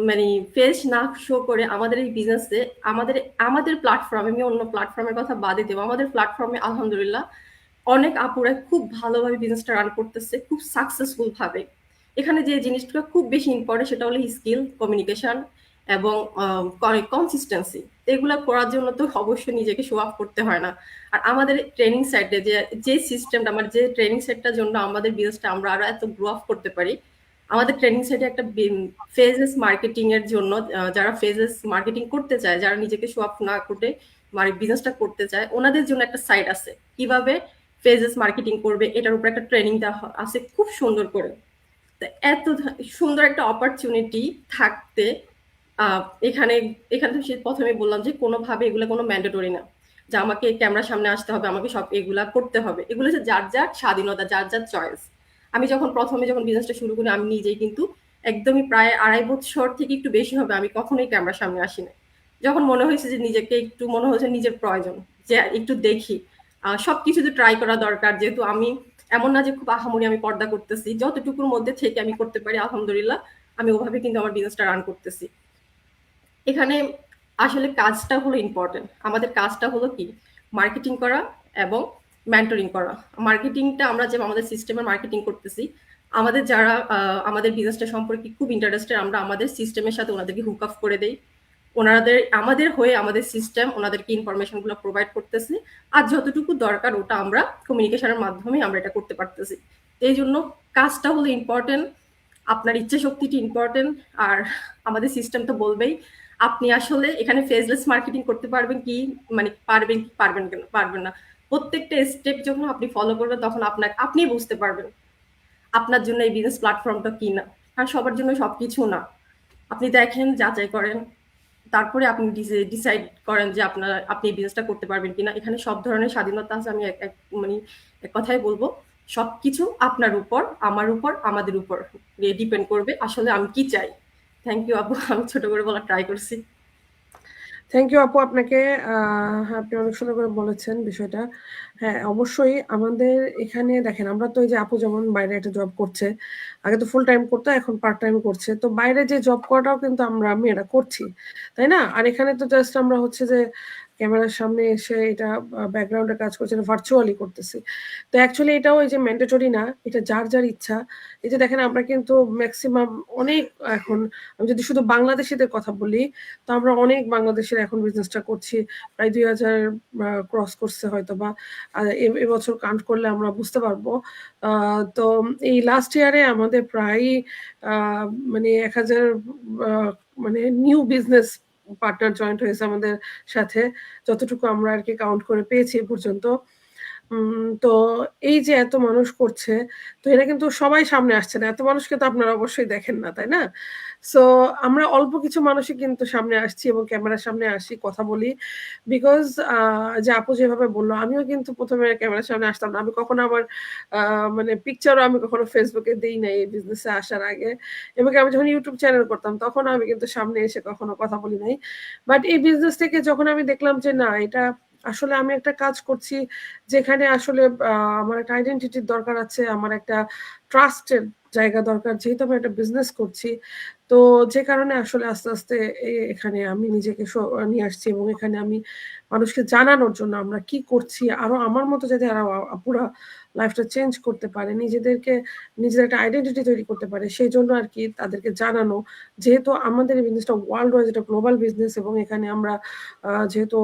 মানে ফেস না শো করে আমাদের এই বিজনেসে আমাদের প্ল্যাটফর্মে, আমি অন্য প্ল্যাটফর্মের কথা বাদে দেবো, আমাদের প্ল্যাটফর্মে আলহামদুলিল্লাহ অনেক আপুরা খুব ভালোভাবে বিজনেসটা রান করতেছে, খুব সাকসেসফুল ভাবে। এখানে যে জিনিসটা খুব বেশি ইম্পর্টেন্ট সেটা হলো স্কিল, কমিউনিকেশন এবং কনসিস্টেন্সি। এগুলো করার জন্য তো অবশ্যই নিজেকে শো অফ করতে হয় না। আর আমাদের ট্রেনিং সাইটে যে সিস্টেমটা, আমার যে ট্রেনিং সেটটার জন্য আমাদের বিজনেসটা আমরা আরো এত গ্রো আপ করতে পারি, আমাদের ট্রেনিং সাইটে একটা ফেজেস মার্কেটিং এর জন্য, যারা ফেজেস মার্কেটিং করতে চায়, যারা নিজেকে শো অফ না করে বিজনেসটা করতে চায়, ওনাদের জন্য একটা সাইট আছে কিভাবে ফেজেস মার্কেটিং করবে, এটার উপর একটা ট্রেনিং দেওয়া আছে খুব সুন্দর করে। এত সুন্দর একটা অপরচুনিটি থাকতে এখানে এখানে তো প্রথমে বললাম যে কোনোভাবে এগুলো কোনো ম্যান্ডেটরি না যে আমাকে ক্যামেরার সামনে আসতে হবে, আমাকে সব এগুলা করতে হবে। এগুলো হচ্ছে যার যার স্বাধীনতা, যার যার চয়েস। আমি যখন বিজনেসটা শুরু করি, আমি নিজেই কিন্তু একদমই প্রায় 2.5 বছর থেকে একটু বেশি হবে আমি কখনোই ক্যামেরার সামনে আসি না। যখন মনে হয়েছে যে নিজেকে একটু মনে হয়েছে নিজের প্রয়োজন, যে একটু দেখি, সবকিছু তো ট্রাই করা দরকার। যেহেতু আমি এমন না যে খুব আহামরি আমি পর্দা করতেছি, যতটুকুর মধ্যে থেকে আমি করতে পারি আলহামদুলিল্লাহ আমি ওভাবে কিন্তু আমার বিজনেসটা রান করতেছি। এখানে আসলে কাজটা হলো ইম্পর্টেন্ট। আমাদের কাজটা হলো কি? মার্কেটিং করা এবং মেন্টরিং করা। মার্কেটিংটা আমরা যে আমাদের সিস্টেমের মার্কেটিং করতেছি, আমাদের যারা আমাদের বিজনেসটা সম্পর্কে খুব ইন্টারেস্টেড, আমরা আমাদের সিস্টেমের সাথে ওনাদেরকে হুক আপ করে দেই। আমাদের হয়ে আমাদের সিস্টেম ওনাদেরকে ইনফরমেশনগুলো প্রোভাইড করতেছি। আর যতটুকু দরকার ওটা আমরা কমিউনিকেশনের মাধ্যমে আমরা এটা করতে পারতেছি। এই জন্য কাজটা হলো ইম্পর্টেন্ট, আপনার ইচ্ছা শক্তিটি ইম্পর্টেন্ট। আর আমাদের সিস্টেম তো বলবেই আপনি আসলে এখানে ফেজলেস মার্কেটিং করতে পারবেন কি, মানে পারবেন কি পারবেন না। প্রত্যেকটা স্টেপ যখন আপনি ফলো করবেন তখন আপনি বুঝতে পারবেন আপনার জন্য এই বিজনেস প্ল্যাটফর্মটা কি না। আর সবার জন্য সবকিছু না। আপনি দেখেন, যাচাই করেন, তারপরে আপনি ডিসাইড করেন যে আপনি এই বিজনেসটা করতে পারবেন কিনা। এখানে সব ধরনের স্বাধীনতা আছে। আমি মানে এক কথাই বলবো, সবকিছু আপনার উপর, আমার উপর, আমাদের উপর ডিপেন্ড করবে আসলে আমি কি চাই। থ্যাংক ইউ আপু, আমি ছোট করে বলার ট্রাই করছি।
থ্যাংক ইউ আপু আপনাকে। আপনি অনেক সুন্দর করে বলেছেন বিষয়টা। হ্যাঁ, অবশ্যই আমাদের এখানে দেখেন, আমরা তো এই যে আপু যেমন বাইরে একটা জব করছে, আগে তো ফুল টাইম করতো, এখন পার্ট টাইম করছে। তো বাইরে যে জব করাটাও কিন্তু আমরা মেয়েরা করছি, তাই না? আর এখানে তো জাস্ট আমরা হচ্ছে যে ক্যামেরার সামনে এসে এটা ব্যাকগ্রাউন্ডে কাজ করছে, ভার্চুয়ালি করতেছি। তো অ্যাকচুয়ালি এটাও এই যে ম্যান্ডেটরি না, এটা যার যার ইচ্ছা। এই যে দেখেন আমরা কিন্তু ম্যাক্সিমাম অনেক এখন, আমি যদি শুধু বাংলাদেশিদের কথা বলি, তো আমরা অনেক বাংলাদেশের এখন বিজনেসটা করছি। প্রায় 2000 ক্রস করছে হয়তো বা এবছর কাউন্ট করলে আমরা বুঝতে পারবো। তো এই লাস্ট ইয়ারে আমাদের প্রায় মানে 1000 মানে নিউ বিজনেস পার্টনার জয়েন্ট হয়েছে আমাদের সাথে, যতটুকু আমরা আর কি কাউন্ট করে পেয়েছি এ পর্যন্ত। তো এই যে এত মানুষ করছে, তো এরা কিন্তু সবাই সামনে আসছে না। এত মানুষকে তো আপনারা অবশ্যই দেখেন না, তাই না? সো আমরা অল্প কিছু মানুষই কিন্তু সামনে আসছি এবং ক্যামেরার সামনে আসি, কথা বলি। বিকজ যে আপু যেভাবে বলল, আমিও কিন্তু ১ম এ ক্যামেরার সামনে আসতাম না। আমি কখনো আমার মানে পিকচারও আমি কখনো Facebook এ দেই নাই এই বিজনেসে আসার আগে। এবং আমি যখন YouTube চ্যানেল করতাম তখনও আমি কিন্তু সামনে এসে কখনো কথা বলি নাই। বাট এই বিজনেস থেকে যখন আমি দেখলাম যে না, এটা আসলে আমি একটা কাজ করছি যেখানে আসলে আমার একটা আইডেন্টিটির দরকার আছে, আমার একটা ট্রাস্টের জায়গা দরকার, যেহেতু আমি একটা বিজনেস করছি। তো যে কারণে আসলে আস্তে আস্তে এখানে আমি নিজেকে নিয়ে আসছি এবং এখানে আমি মানুষকে জানানোর জন্য আমরা কি করছি, আরো আমার মতো যাতে আরো আপুরা লাইফটা চেঞ্জ করতে পারে, নিজেদের একটা আইডেন্টিটি তৈরি করতে পারে, সেই জন্য আর কি তাদেরকে জানানো। যেহেতু আমাদের এই বিজনেসটা ওয়ার্ল্ড ওয়াইড, এটা গ্লোবাল বিজনেস এবং এখানে আমরা যেহেতু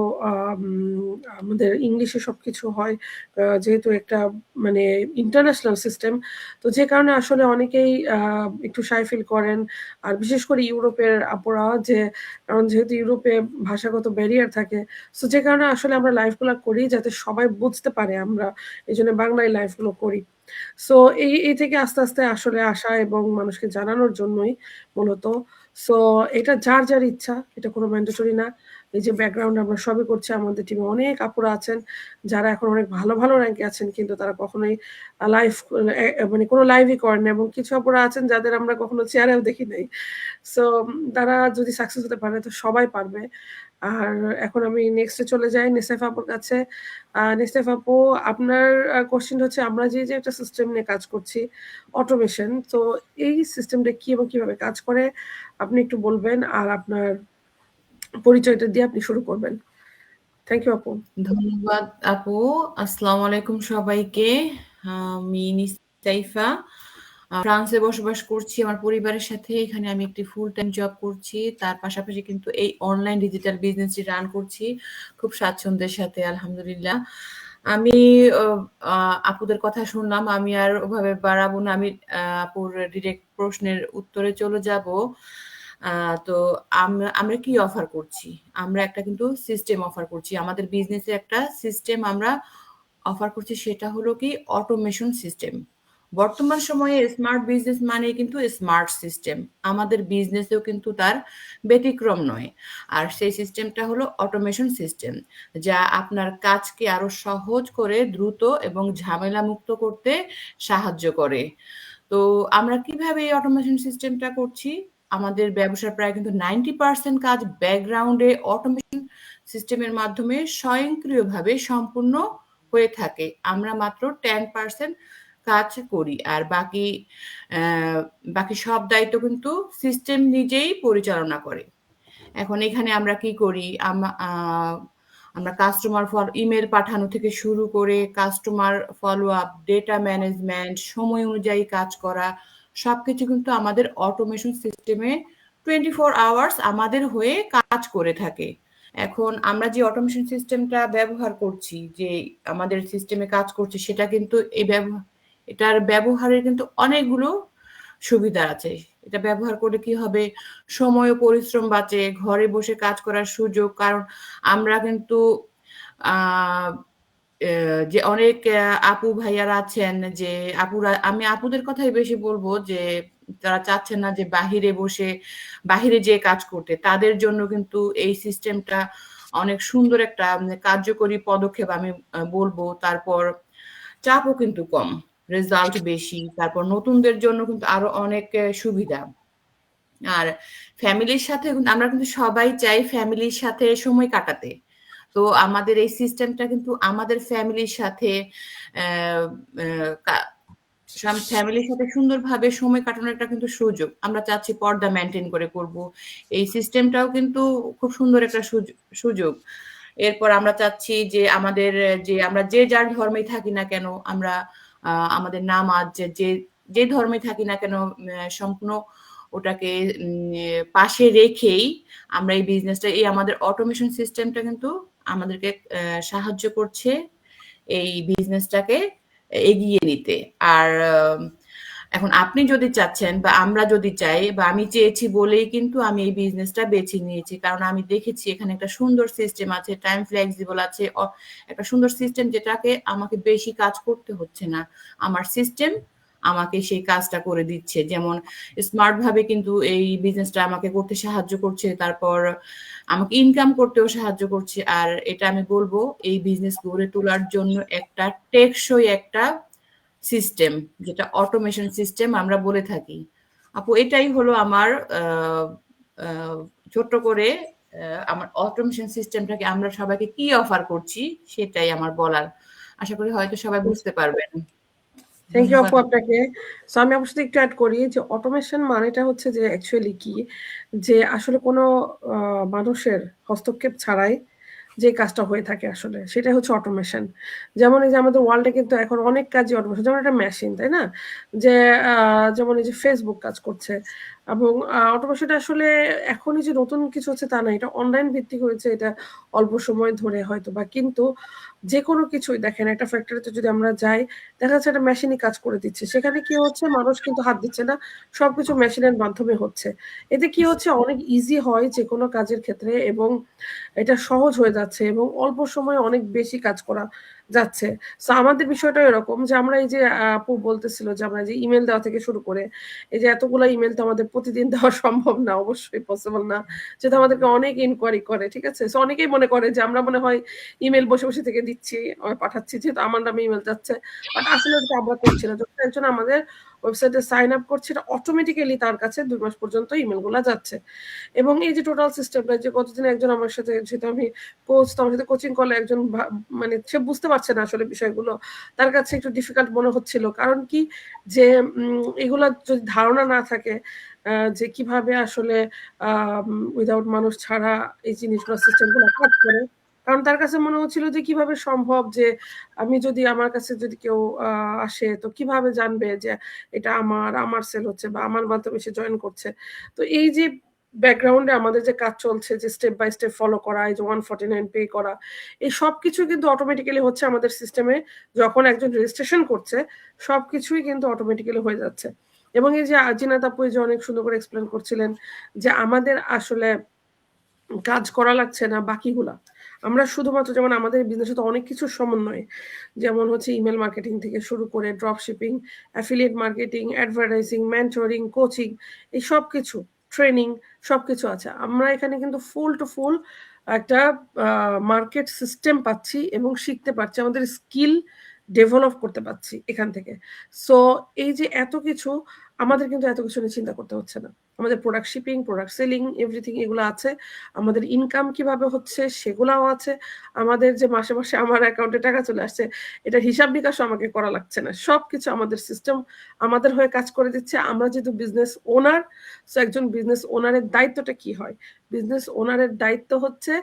আমাদের ইংলিশে সবকিছু হয়, যেহেতু একটা মানে ইন্টারন্যাশনাল সিস্টেম, তো যে কারণে আসলে অনেকেই একটু শাই ফিল করেন। আর বিশেষ করে ইউরোপের আপুরা, কারণ যেহেতু ইউরোপে ভাষাগত ব্যারিয়ার থাকে, সো যে কারণে আসলে আমরা লাইভগুলো করি যাতে সবাই বুঝতে পারে, আমরা এই জন্য বাংলায় লাইভগুলো করি। সো এই থেকে আস্তে আস্তে আসলে আসা এবং মানুষকে জানানোর জন্যই মূলত। সো এটা যার যার ইচ্ছা, এটা কোনো ম্যান্ডেটরি না। এই যে ব্যাকগ্রাউন্ড আমরা সবই করছি, আমাদের টিমে অনেক আপুরা আছেন যারা এখন অনেক ভালো ভালো র্যাঙ্কে আছেন, কিন্তু তারা কখনোই লাইভ মানে কোনো লাইভই করেন না, এবং কিছু আপুরা আছেন যাদের আমরা কখনো চেয়ারেও দেখি নাই। সো তারা যদি সাকসেস হতে পারে তো সবাই পারবে। আর এখন আমি নেক্সটে চলে যাই নেসেফ আপুর কাছে। নেসেফ আপু, আপনার কোশ্চেন হচ্ছে আমরা যে একটা সিস্টেম নিয়ে কাজ করছি, অটোমেশন, তো এই সিস্টেমটা কি এবং কিভাবে কাজ করে আপনি একটু বলবেন, আর আপনার পরিচয়টা দিয়ে আপনি শুরু করবেন। থ্যাংক ইউ আপু।
ধন্যবাদ আপু। আসসালামু আলাইকুম সবাইকে। আমি নিসাইফা, ফ্রান্সে বসবাস করছি আমার পরিবারের সাথে। এখানে আমি একটি ফুল টাইম জব করছি, তার পাশাপাশি কিন্তু এই অনলাইন ডিজিটাল বিজনেসটি রান করছি খুব স্বাচ্ছন্দ্যের সাথে, আলহামদুলিল্লাহ। আমি আপুদের কথা শুনলাম, আমি আর ওভাবে বাড়াবো না, আমি আপুর ডিরেক্ট প্রশ্নের উত্তরে চলে যাব। তো আমরা কি অফার করছি? আমরা একটা কিন্তু সিস্টেম অফার করছি, আমাদের বিজনেসে একটা সিস্টেম আমরা অফার করছি, সেটা হলো কি অটোমেশন সিস্টেম। বর্তমান সময়ে স্মার্ট বিজনেস মানে কিন্তু স্মার্ট সিস্টেম, আমাদের বিজনেসেও কিন্তু তার ব্যতিক্রম নয়। আর সেই সিস্টেমটা হলো অটোমেশন সিস্টেম, যা আপনার কাজকে আরো সহজ করে দ্রুত এবং ঝামেলা মুক্ত করতে সাহায্য করে। তো আমরা কিভাবে এই অটোমেশন সিস্টেমটা করছি? আমাদের ব্যবসার প্রায় কিন্তু 90% কাজ ব্যাকগ্রাউন্ডে অটোমেশন সিস্টেমের মাধ্যমে স্বয়ংক্রিয়ভাবে সম্পূর্ণ হয়ে থাকে। আমরা মাত্র 10% কাজ করি। আর বাকি সব দায়িত্ব কিন্তু সিস্টেম নিজেই পরিচালনা করে। এখন এখানে আমরা কি করি, আমরা কাস্টমার ইমেল পাঠানো থেকে শুরু করে customer follow up, data management, সময় অনুযায়ী কাজ করা, সবকিছু কিন্তু আমাদের অটোমেশন সিস্টেমে 24 আওয়ার্স আমাদের হয়ে কাজ করে থাকে। এখন আমরা যে অটোমেশন সিস্টেমটা ব্যবহার করছি, যে আমাদের সিস্টেমে কাজ করছে, সেটা কিন্তু এটার ব্যবহারের কিন্তু অনেকগুলো সুবিধা আছে। এটা ব্যবহার করলে কি হবে, সময় ও পরিশ্রম বাঁচে, ঘরে বসে কাজ করার সুযোগ। কারণ আমরা কিন্তু যে অনেক আপু ভাইয়ারা আছেন, যে আমি আপুদের কথাই বেশি বলবো, যে তারা চাচ্ছেন না যে বাহিরে যে কাজ করতে। তাদের জন্য কিন্তু এই সিস্টেমটা অনেক সুন্দর একটা কার্যকরী পদক্ষেপ আমি বলবো। তারপর চাপও কিন্তু কম, রেজাল্ট বেশি। তারপর নতুনদের জন্য কিন্তু আরো অনেক সুবিধা। আর ফ্যামিলির সাথে আমরা কিন্তু সবাই চাই ফ্যামিলির সাথে সময় কাটাতে। তো আমাদের এই সিস্টেমটা কিন্তু আমাদের ফ্যামিলির সাথে সুন্দরভাবে সময় কাটানোর একটা কিন্তু সুযোগ। আমরা চাচ্ছি পর্দা মেনটেন করে করব, এই সিস্টেমটাও কিন্তু খুব সুন্দর একটা সুযোগ। এরপর আমরা চাচ্ছি যে আমরা যে যার ধর্মে থাকি না কেন, আমরা আমাদের নামাজ যে ধর্মে থাকি না কেন, সম্পূর্ণ ওটাকে পাশে রেখেই আমরা এই বিজনেসটা, এই আমাদের অটোমেশন সিস্টেমটা কিন্তু আমাদেরকে সাহায্য করছে এই বিজনেসটাকে এগিয়ে নিতে। আর এখন আপনি যদি চাচ্ছেন, বা আমরা যদি চাই, বা আমি চেয়েছি বলেই কিন্তু আমি এই বিজনেসটা বেছে নিয়েছি। কারণ আমি দেখেছি এখানে একটা সুন্দর সিস্টেম আছে, টাইম ফ্লেক্সিবল আছে, একটা সুন্দর সিস্টেম, যেটাকে আমাকে বেশি কাজ করতে হচ্ছে না। আমার সিস্টেম আমাকে সেই কাজটা করে দিচ্ছে। যেমন স্মার্ট ভাবে কিন্তু এই বিজনেসটা আমাকে করতে সাহায্য করছে, তারপর আমাকে ইনকাম করতেও সাহায্য করছে। আর এটা আমি বলবো, এই বিজনেস গড়ে তোলার জন্য একটা টেকসই একটা সিস্টেম, যেটা অটোমেশন সিস্টেম আমরা বলে থাকি। আপু, এটাই হলো আমার ছোট্ট করে আমার অটোমেশন সিস্টেমটাকে আমরা সবাইকে কি অফার করছি সেটাই আমার বলার। আশা করি হয়তো সবাই বুঝতে পারবেন।
থ্যাংক ইউ আপু আপনাকে। সো আমি আপনার সাথে একটু অ্যাড করি যে অটোমেশন মানেটা হচ্ছে যে অ্যাকচুয়ালি কি, যে আসলে কোনো মানুষের হস্তক্ষেপ ছাড়াই যে কাজটা হয়ে থাকে আসলে সেটাই হচ্ছে অটোমেশন। যেমন এই যে আমাদের ওয়ার্ল্ডে কিন্তু এখন অনেক কাজই অটোমেশন, যেমন একটা মেশিন, তাই না? যে যেমন এই যে ফেসবুক কাজ করছে, এবং অটোমেশনটা আসলে এখনই যে নতুন কিছু হচ্ছে তা না, এটা অনলাইন ভিত্তিক হয়েছে, এটা অল্প সময় ধরে হয়তো বা। কিন্তু যে কোনো কিছুই দেখেন, একটা ফ্যাক্টরিতে যদি আমরা যাই, দেখা যাচ্ছে একটা মেশিনই কাজ করে দিচ্ছে। সেখানে কি হচ্ছে, মানুষ কিন্তু হাত দিচ্ছে না, সবকিছু মেশিনের মাধ্যমে হচ্ছে। এতে কি হচ্ছে, অনেক ইজি হয় যে কোনো কাজের ক্ষেত্রে, এবং এটা সহজ হয়ে যাচ্ছে, এবং অল্প সময়ে অনেক বেশি কাজ করা যাচ্ছে। সো আমাদের বিষয়টা এরকম যে আমরা এই যে আপু বলতেছিল যে আমরা যে ইমেল দেওয়া থেকে শুরু করে এই যে এতগুলো ইমেল তো আমাদের প্রতিদিন দেওয়া সম্ভব না, অবশ্যই পসিবল না, যেটা আমাদেরকে অনেক ইনকোয়ারি করে, ঠিক আছে? সো অনেকেই মনে করে যে আমরা মনে হয় ইমেল বসে বসে থেকে দিচ্ছি, পাঠাচ্ছি, যেহেতু আমার নামে ইমেল যাচ্ছে, বাট আসলে এটা আমরা করছি না। যখন একজন আমাদের ওয়েবসাইটে সাইন আপ করছে, এটা অটোমেটিক্যালি তার কাছে 2 মাস পর্যন্ত ইমেল গুলা যাচ্ছে। এবং এই যে টোটাল সিস্টেমটা, যে কতদিন একজন আমার সাথে, যেহেতু আমি কোচ, তো আমার সাথে কোচিং করলে একজন মানে সে বুঝতে পারছে না আসলে বিষয়গুলো, তার কাছে একটু ডিফিকাল্ট মনে হচ্ছিল। কারণ কি, যে এগুলা যদি ধারণা না থাকে যে কিভাবে আসলে উইদাউট মানুষ ছাড়া এই জিনিসগুলো, সিস্টেমগুলো কাজ করে, কারণ তার কাছে মনে হচ্ছিল যে কিভাবে সম্ভব, যে আমি যদি, আমার কাছে যদি কেউ আসে, তো কিভাবে জানবে যে এটা আমার সেল হচ্ছে বা আমার মাধ্যমে সে জয়েন করছে। তো এই যে ব্যাকগ্রাউন্ডে আমাদের যে কাজ চলছে, যে স্টেপ বাই স্টেপ ফলো করা, এই যে 149 পে করা, এই সবকিছু কিন্তু অটোমেটিক্যালি হচ্ছে আমাদের সিস্টেমে। যখন একজন রেজিস্ট্রেশন করছে, সবকিছুই কিন্তু অটোমেটিক্যালি হয়ে যাচ্ছে। এবং এই যে জিনাত আপু যে অনেক সুন্দর করে এক্সপ্লেন করছিলেন যে আমাদের আসলে কাজ করা লাগছে না বাকিগুলা, আমরা শুধুমাত্র, যেমন আমাদের বিজনেসে তো অনেক কিছুর সমন্বয়, যেমন হচ্ছে ইমেল মার্কেটিং থেকে শুরু করে drop shipping, affiliate marketing, advertising, mentoring, coaching, এই সব কিছু, ট্রেনিং, সবকিছু আছে। আমরা এখানে কিন্তু ফুল টু ফুল একটা মার্কেট সিস্টেম পাচ্ছি এবং শিখতে পারছি, আমাদের স্কিল ডেভেলপ করতে পারছি এখান থেকে। সো এই যে এত কিছু, আমাদের কিন্তু এত কিছু নিয়ে চিন্তা করতে হচ্ছে না। আমাদের product shipping, product selling, everything এগুলো আছে। আমাদের ইনকাম কিভাবে হচ্ছে সেগুলাও আছে। আমাদের যে মাসে, মাসে আমার অ্যাকাউন্টে টাকা চলে আসছে এটার হিসাব নিকাশও আমাকে করা লাগছে না। সবকিছু আমাদের সিস্টেম আমাদের হয়ে কাজ করে দিচ্ছে। আমরা যেহেতু বিজনেস ওনার, সো একজন বিজনেস ওনারের দায়িত্বটা কি হয়? বিজনেস ওনারের দায়িত্ব হচ্ছে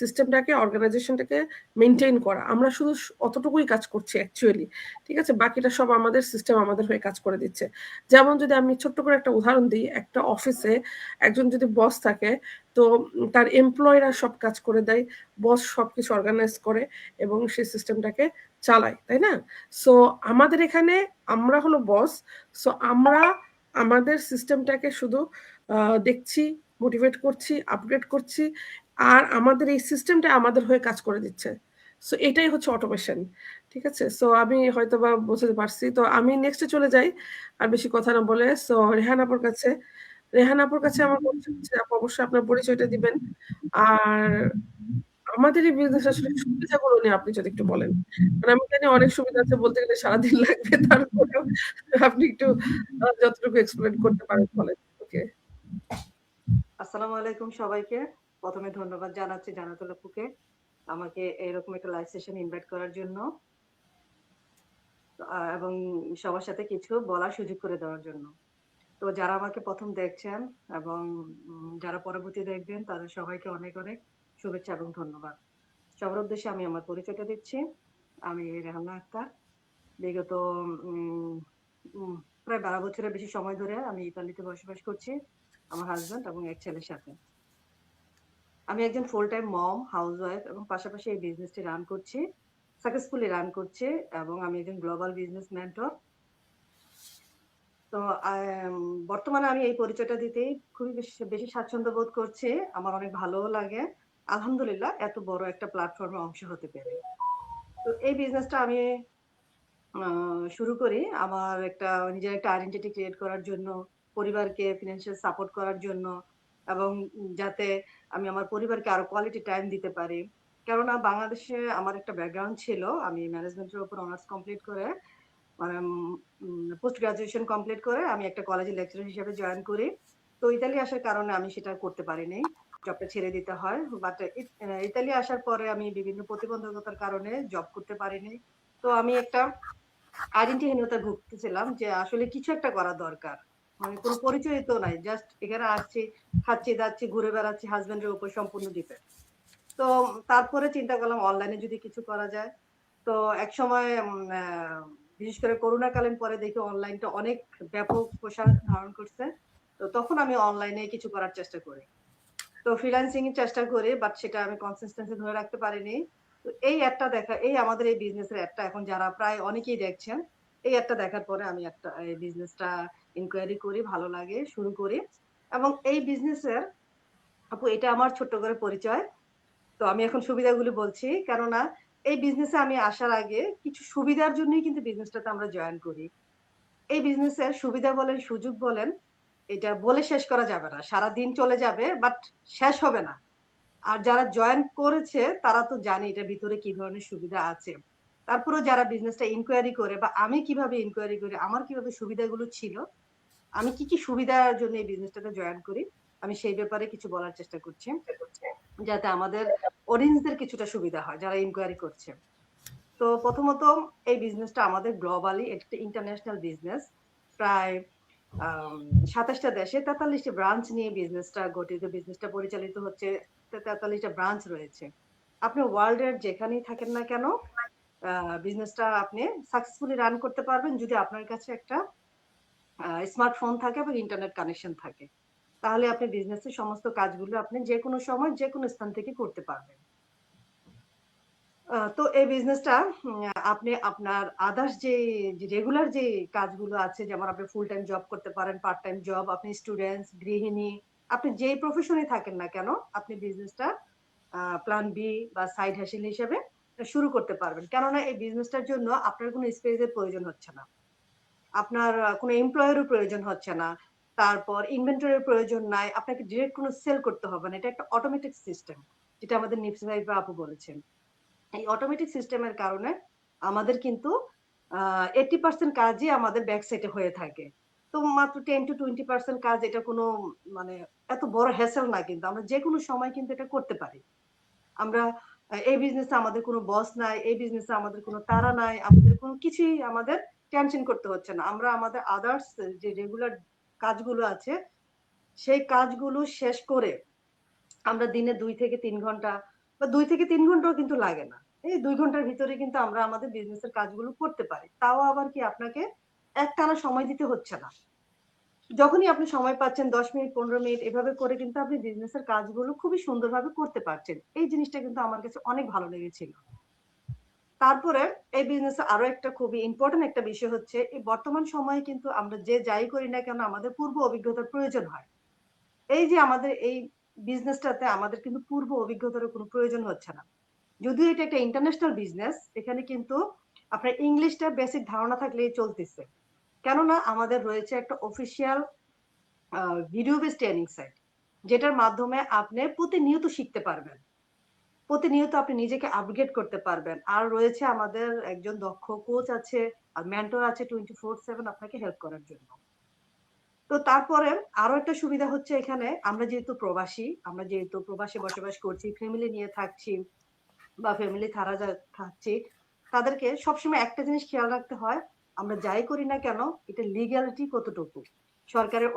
সিস্টেমটাকে, অর্গানাইজেশনটাকে মেইনটেইন করা। আমরা শুধু অতটুকুই কাজ করছি অ্যাকচুয়ালি। ঠিক আছে? বাকিটা সব আমাদের সিস্টেম আমাদের হয়ে কাজ করে দিচ্ছে। যেমন যদি আমি ছোট্ট করে একটা উদাহরণ দিই, একটা অফিসে একজন যদি বস থাকে তো তার এমপ্লয়িরা সব কাজ করে দেয়, বস সবকিছু অর্গানাইজ করে এবং সেই সিস্টেমটাকে চালায়, তাই না? সো আমাদের এখানে আমরা হলো বস, সো আমরা আমাদের সিস্টেমটাকে শুধু দেখছি, মোটিভেট করছি, আপগ্রেড করছি, আর আমাদের এই সিস্টেমটা আমাদের হয়ে কাজ করে দিচ্ছে। সো এটাই হচ্ছে অটোমেশন। ঠিক আছে? সো আমি হয়তোবা বোঝাতে পারছি। তো আমি নেক্সটে চলে যাই আর বেশি কথা না বলে। সো রেহান আপুর কাছে। রেহান আপুর কাছে আমার কোয়েশ্চেন হচ্ছে, আপু অবশ্যই আপনার পরিচয়টা দিবেন। আর আমাদের এই বিজনেস আসলে সুবিধাগুলো নিয়ে আপনি যদি একটু বলেন। কারণ আমি জানি অনেক সুবিধা আছে, বলতে গেলে সারাদিন লাগবে। তারপরেও আপনি একটু যতটুকু এক্সপ্লেইন করতে পারেন বলেন। ওকে।
আসসালামু আলাইকুম সবাইকে। প্রথমে ধন্যবাদ জানাচ্ছি জান্নাতুল আপুকে আমাকে এরকম একটা লাইভ সেশন ইনভাইট করার জন্য এবং সবার সাথে কিছু বলার সুযোগ করে দেওয়ার জন্য। তো যারা আমাকে প্রথম দেখছেন এবং যারা পরবর্তী দেখবেন তাদের সবাইকে অনেক অনেক শুভেচ্ছা এবং ধন্যবাদ। সবার উদ্দেশ্যে আমি আমার পরিচয়টা দিচ্ছি। আমি রেহানা আক্তার। বিগত প্রায় 12 বছরের বেশি সময় ধরে আমি ইতালিতে বসবাস করছি আমার হাজবেন্ড এবং এক ছেলের সাথে। আমি একজন ফুল টাইম মম, হাউসওয়াইফ এবং পাশাপাশি এই বিজনেসটি রান করছি, সাকসেসফুলি রান করছি এবং আমি একজন গ্লোবাল বিজনেস মেন্টর। তো বর্তমানে আমি এই পরিচয়টা দিতেই খুবই বেশি স্বাচ্ছন্দ্য বোধ করছি। আমার অনেক ভালোও লাগে। আলহামদুলিল্লাহ এত বড় একটা প্ল্যাটফর্মে অংশ হতে পেরে। তো এই বিজনেসটা আমি শুরু করি আমার নিজের একটা আইডেন্টিটি ক্রিয়েট করার জন্য, পরিবারকে ফিন্যান্সিয়াল সাপোর্ট করার জন্য এবং যাতে আমি আমার পরিবারকে আরো কোয়ালিটি টাইম দিতে পারি। কেননা বাংলাদেশে আমার একটা ব্যাকগ্রাউন্ড ছিল। আমি ম্যানেজমেন্টের উপর অনার্স কমপ্লিট করে মানে পোস্ট গ্রাজুয়েশন কমপ্লিট করে আমি একটা কলেজে লেকচারার হিসেবে জয়েন করি। তো ইতালি আসার কারণে আমি সেটা করতে পারিনি। জবটা ছেড়ে দিতে হয়। বাট ইতালি আসার পরে আমি বিভিন্ন প্রতিবন্ধকতার কারণে জব করতে পারিনি। তো আমি একটা আইডেন্টিহীনতায় ভুগতেছিলাম যে আসলে কিছু একটা করা দরকার। মানে কোনো পরিচয় তো নাই। জাস্ট এখানে আসছি, খাচ্ছি, দাচ্ছি, ঘুরে বেড়াচ্ছি, হাসব্যান্ডের উপর সম্পূর্ণ ডিপেন্ড। তো তারপরে চিন্তা করলাম অনলাইনে যদি কিছু করা যায়। তো একসময় বিশেষ করে করোনাকালীন পরে দেখি অনলাইনটা অনেক ব্যাপক প্রসার ধারণ করছে। তো তখন আমি অনলাইনে কিছু করার চেষ্টা করি। তো ফ্রিল্যান্সিং এর চেষ্টা করি, বাট সেটা আমি কনসিস্টেন্সি ধরে রাখতে পারিনি। তো এই আমাদের এই বিজনেসের অ্যাডটা এখন যারা প্রায় অনেকেই দেখছেন, এই অ্যাডটা দেখার পরে আমি এই বিজনেসটা ইনকোয়ারি করি, ভালো লাগে, শুরু করি। এবং এই বিজনেসের আপু এটা আমার ছোট্ট করে পরিচয়। তো আমি এখন সুবিধাগুলো বলছি। কেননা এই বিজনেসে আমি আসার আগে কিছু সুবিধার জন্যই কিন্তু বিজনেসটাতে আমরা জয়েন করি। এই বিজনেসের সুবিধা বলেন, সুযোগ বলেন, এটা বলে শেষ করা যাবে না। সারাদিন চলে যাবে বাট শেষ হবে না। আর যারা জয়েন করেছে তারা তো জানে এটার ভিতরে কি ধরনের সুবিধা আছে। তারপরেও যারা বিজনেসটা ইনকোয়ারি করে বা আমি কিভাবে ইনকোয়ারি করি, আমার কিভাবে সুবিধাগুলো ছিল, আমি কি সুবিধার জন্য এই বিজনেসটাতে জয়েন করি, আমি সেই ব্যাপারে কিছু বলার চেষ্টা করছি। যাতে আমাদের অডিয়েন্সদের কিছুটা সুবিধা হয় যারা ইনকোয়ারি করছে। তো প্রথমত এই বিজনেসটা আমাদের গ্লোবালি একটা ইন্টারন্যাশনাল বিজনেস। প্রায় ২৭টা দেশে ৪৩টা ব্রাঞ্চ নিয়ে বিজনেসটা গঠিত। বিজনেসটা পরিচালিত হচ্ছে ৪৩টা ব্রাঞ্চ রয়েছে। আপনি ওয়ার্ল্ডের যেখানেই থাকেন না কেন বিজনেসটা আপনি সাকসেসফুলি রান করতে পারবেন যদি আপনার কাছে একটা স্মার্টফোন থাকে এবং ইন্টারনেট কানেকশন থাকে। তাহলে আপনি বিজনেসের সমস্ত কাজগুলো আপনি যেকোনো সময় যেকোনো স্থান থেকে করতে পারবেন। তো এই বিজনেসটা আপনি আপনার আদার্স যে রেগুলার যে কাজগুলো আছে, যেমন আপনি ফুল টাইম জব করতে পারেন, পার্ট টাইম জব, আপনি স্টুডেন্টস, গৃহিণী, আপনি যেই প্রফেশনে থাকেন না কেন আপনি বিজনেসটা প্ল্যান বি বা সাইড হ্যাসেল হিসেবে শুরু করতে পারবেন। কেননা এই বিজনেসটার জন্য আপনার কোনো স্পেসের প্রয়োজন হচ্ছে না। আপনার কোনো এমপ্লয়েরও প্রয়োজন হচ্ছে না। তারপর ইনভেন্টরির প্রয়োজন নাই। আপনাকে ডিরেক্ট কোনো সেল করতে হবে না। এটা একটা অটোমেটিক সিস্টেম। যেটা আমাদের নিপসি ভাই বা আপু বলেছেন। এই অটোমেটিক সিস্টেমের কারণে আমাদের কিন্তু 80% কাজই আমাদের ব্যাক সাইডে হয়ে থাকে। তো মাত্র 10-20% কাজ, এটা কোনো মানে এত বড় হ্যাসেল না, কিন্তু আমরা যে কোনো সময় কিন্তু এটা করতে পারি। আমরা এই বিজনেসে আমাদের কোনো বস নাই, এই বিজনেসে আমাদের কোনো তাড়া নাই, আমাদের কোনো কিছুই আমাদের টেনশন করতে হচ্ছে না। আমরা আমাদের আদার্স যে রেগুলার কাজগুলো আছে, সেই কাজগুলো শেষ করে আমরা দিনে 2 থেকে 3 ঘন্টা বা 2 থেকে 3 ঘন্টাও কিন্তু লাগে না। এই 2 ঘন্টার ভিতরে কিন্তু আমরা আমাদের বিজনেসের কাজগুলো করতে পারি। তাও আবার কি আপনাকে একটানা সময় দিতে হচ্ছে না। যখনই আপনি সময় পাচ্ছেন 10 মিনিট 15 মিনিট এভাবে করে কিন্তু আপনি বিজনেসের কাজগুলো খুবই সুন্দরভাবে করতে পারছেন। এই জিনিসটা কিন্তু আমার কাছে অনেক ভালো লেগেছিল। তারপরে এই বিজনেসে আরো একটা খুবই ইম্পোর্টেন্ট একটা বিষয় হচ্ছে, এই বর্তমান সময়ে কিন্তু আমরা যে যাই করি না কেন আমাদের পূর্ব অভিজ্ঞতার প্রয়োজন হয়। এই যে আমাদের এই বিজনেসটাতে আমাদের কিন্তু পূর্ব অভিজ্ঞতার কোনো প্রয়োজন হচ্ছে না। যদিও এটা একটা ইন্টারন্যাশনাল বিজনেস, এখানে কিন্তু আপনার ইংলিশটা বেসিক ধারণা থাকলেই চলতেছে। কেননা আমাদের রয়েছে একটা official video base training site, যেটার মাধ্যমে আপনি প্রতিনিয়ত শিখতে পারবেন। প্রতিনিয়ত আপনি নিজেকে আপগ্রেড করতে পারবেন। আর রয়েছে আমাদের একজন দক্ষ কোচ আছে, আর মেন্টর আছে 24/7 আপনাকে হেল্প করার জন্য। তো তারপরে আরো একটা সুবিধা হচ্ছে, এখানে আমরা যেহেতু প্রবাসে বসবাস করছি, ফ্যামিলি নিয়ে থাকছি বা ফ্যামিলি ছাড়া থাকছি, তাদেরকে সবসময় একটা জিনিস খেয়াল রাখতে হয়, আমরা যাই করি না কেন এটা লিগ্যালিটি কতটুকু, সরকারের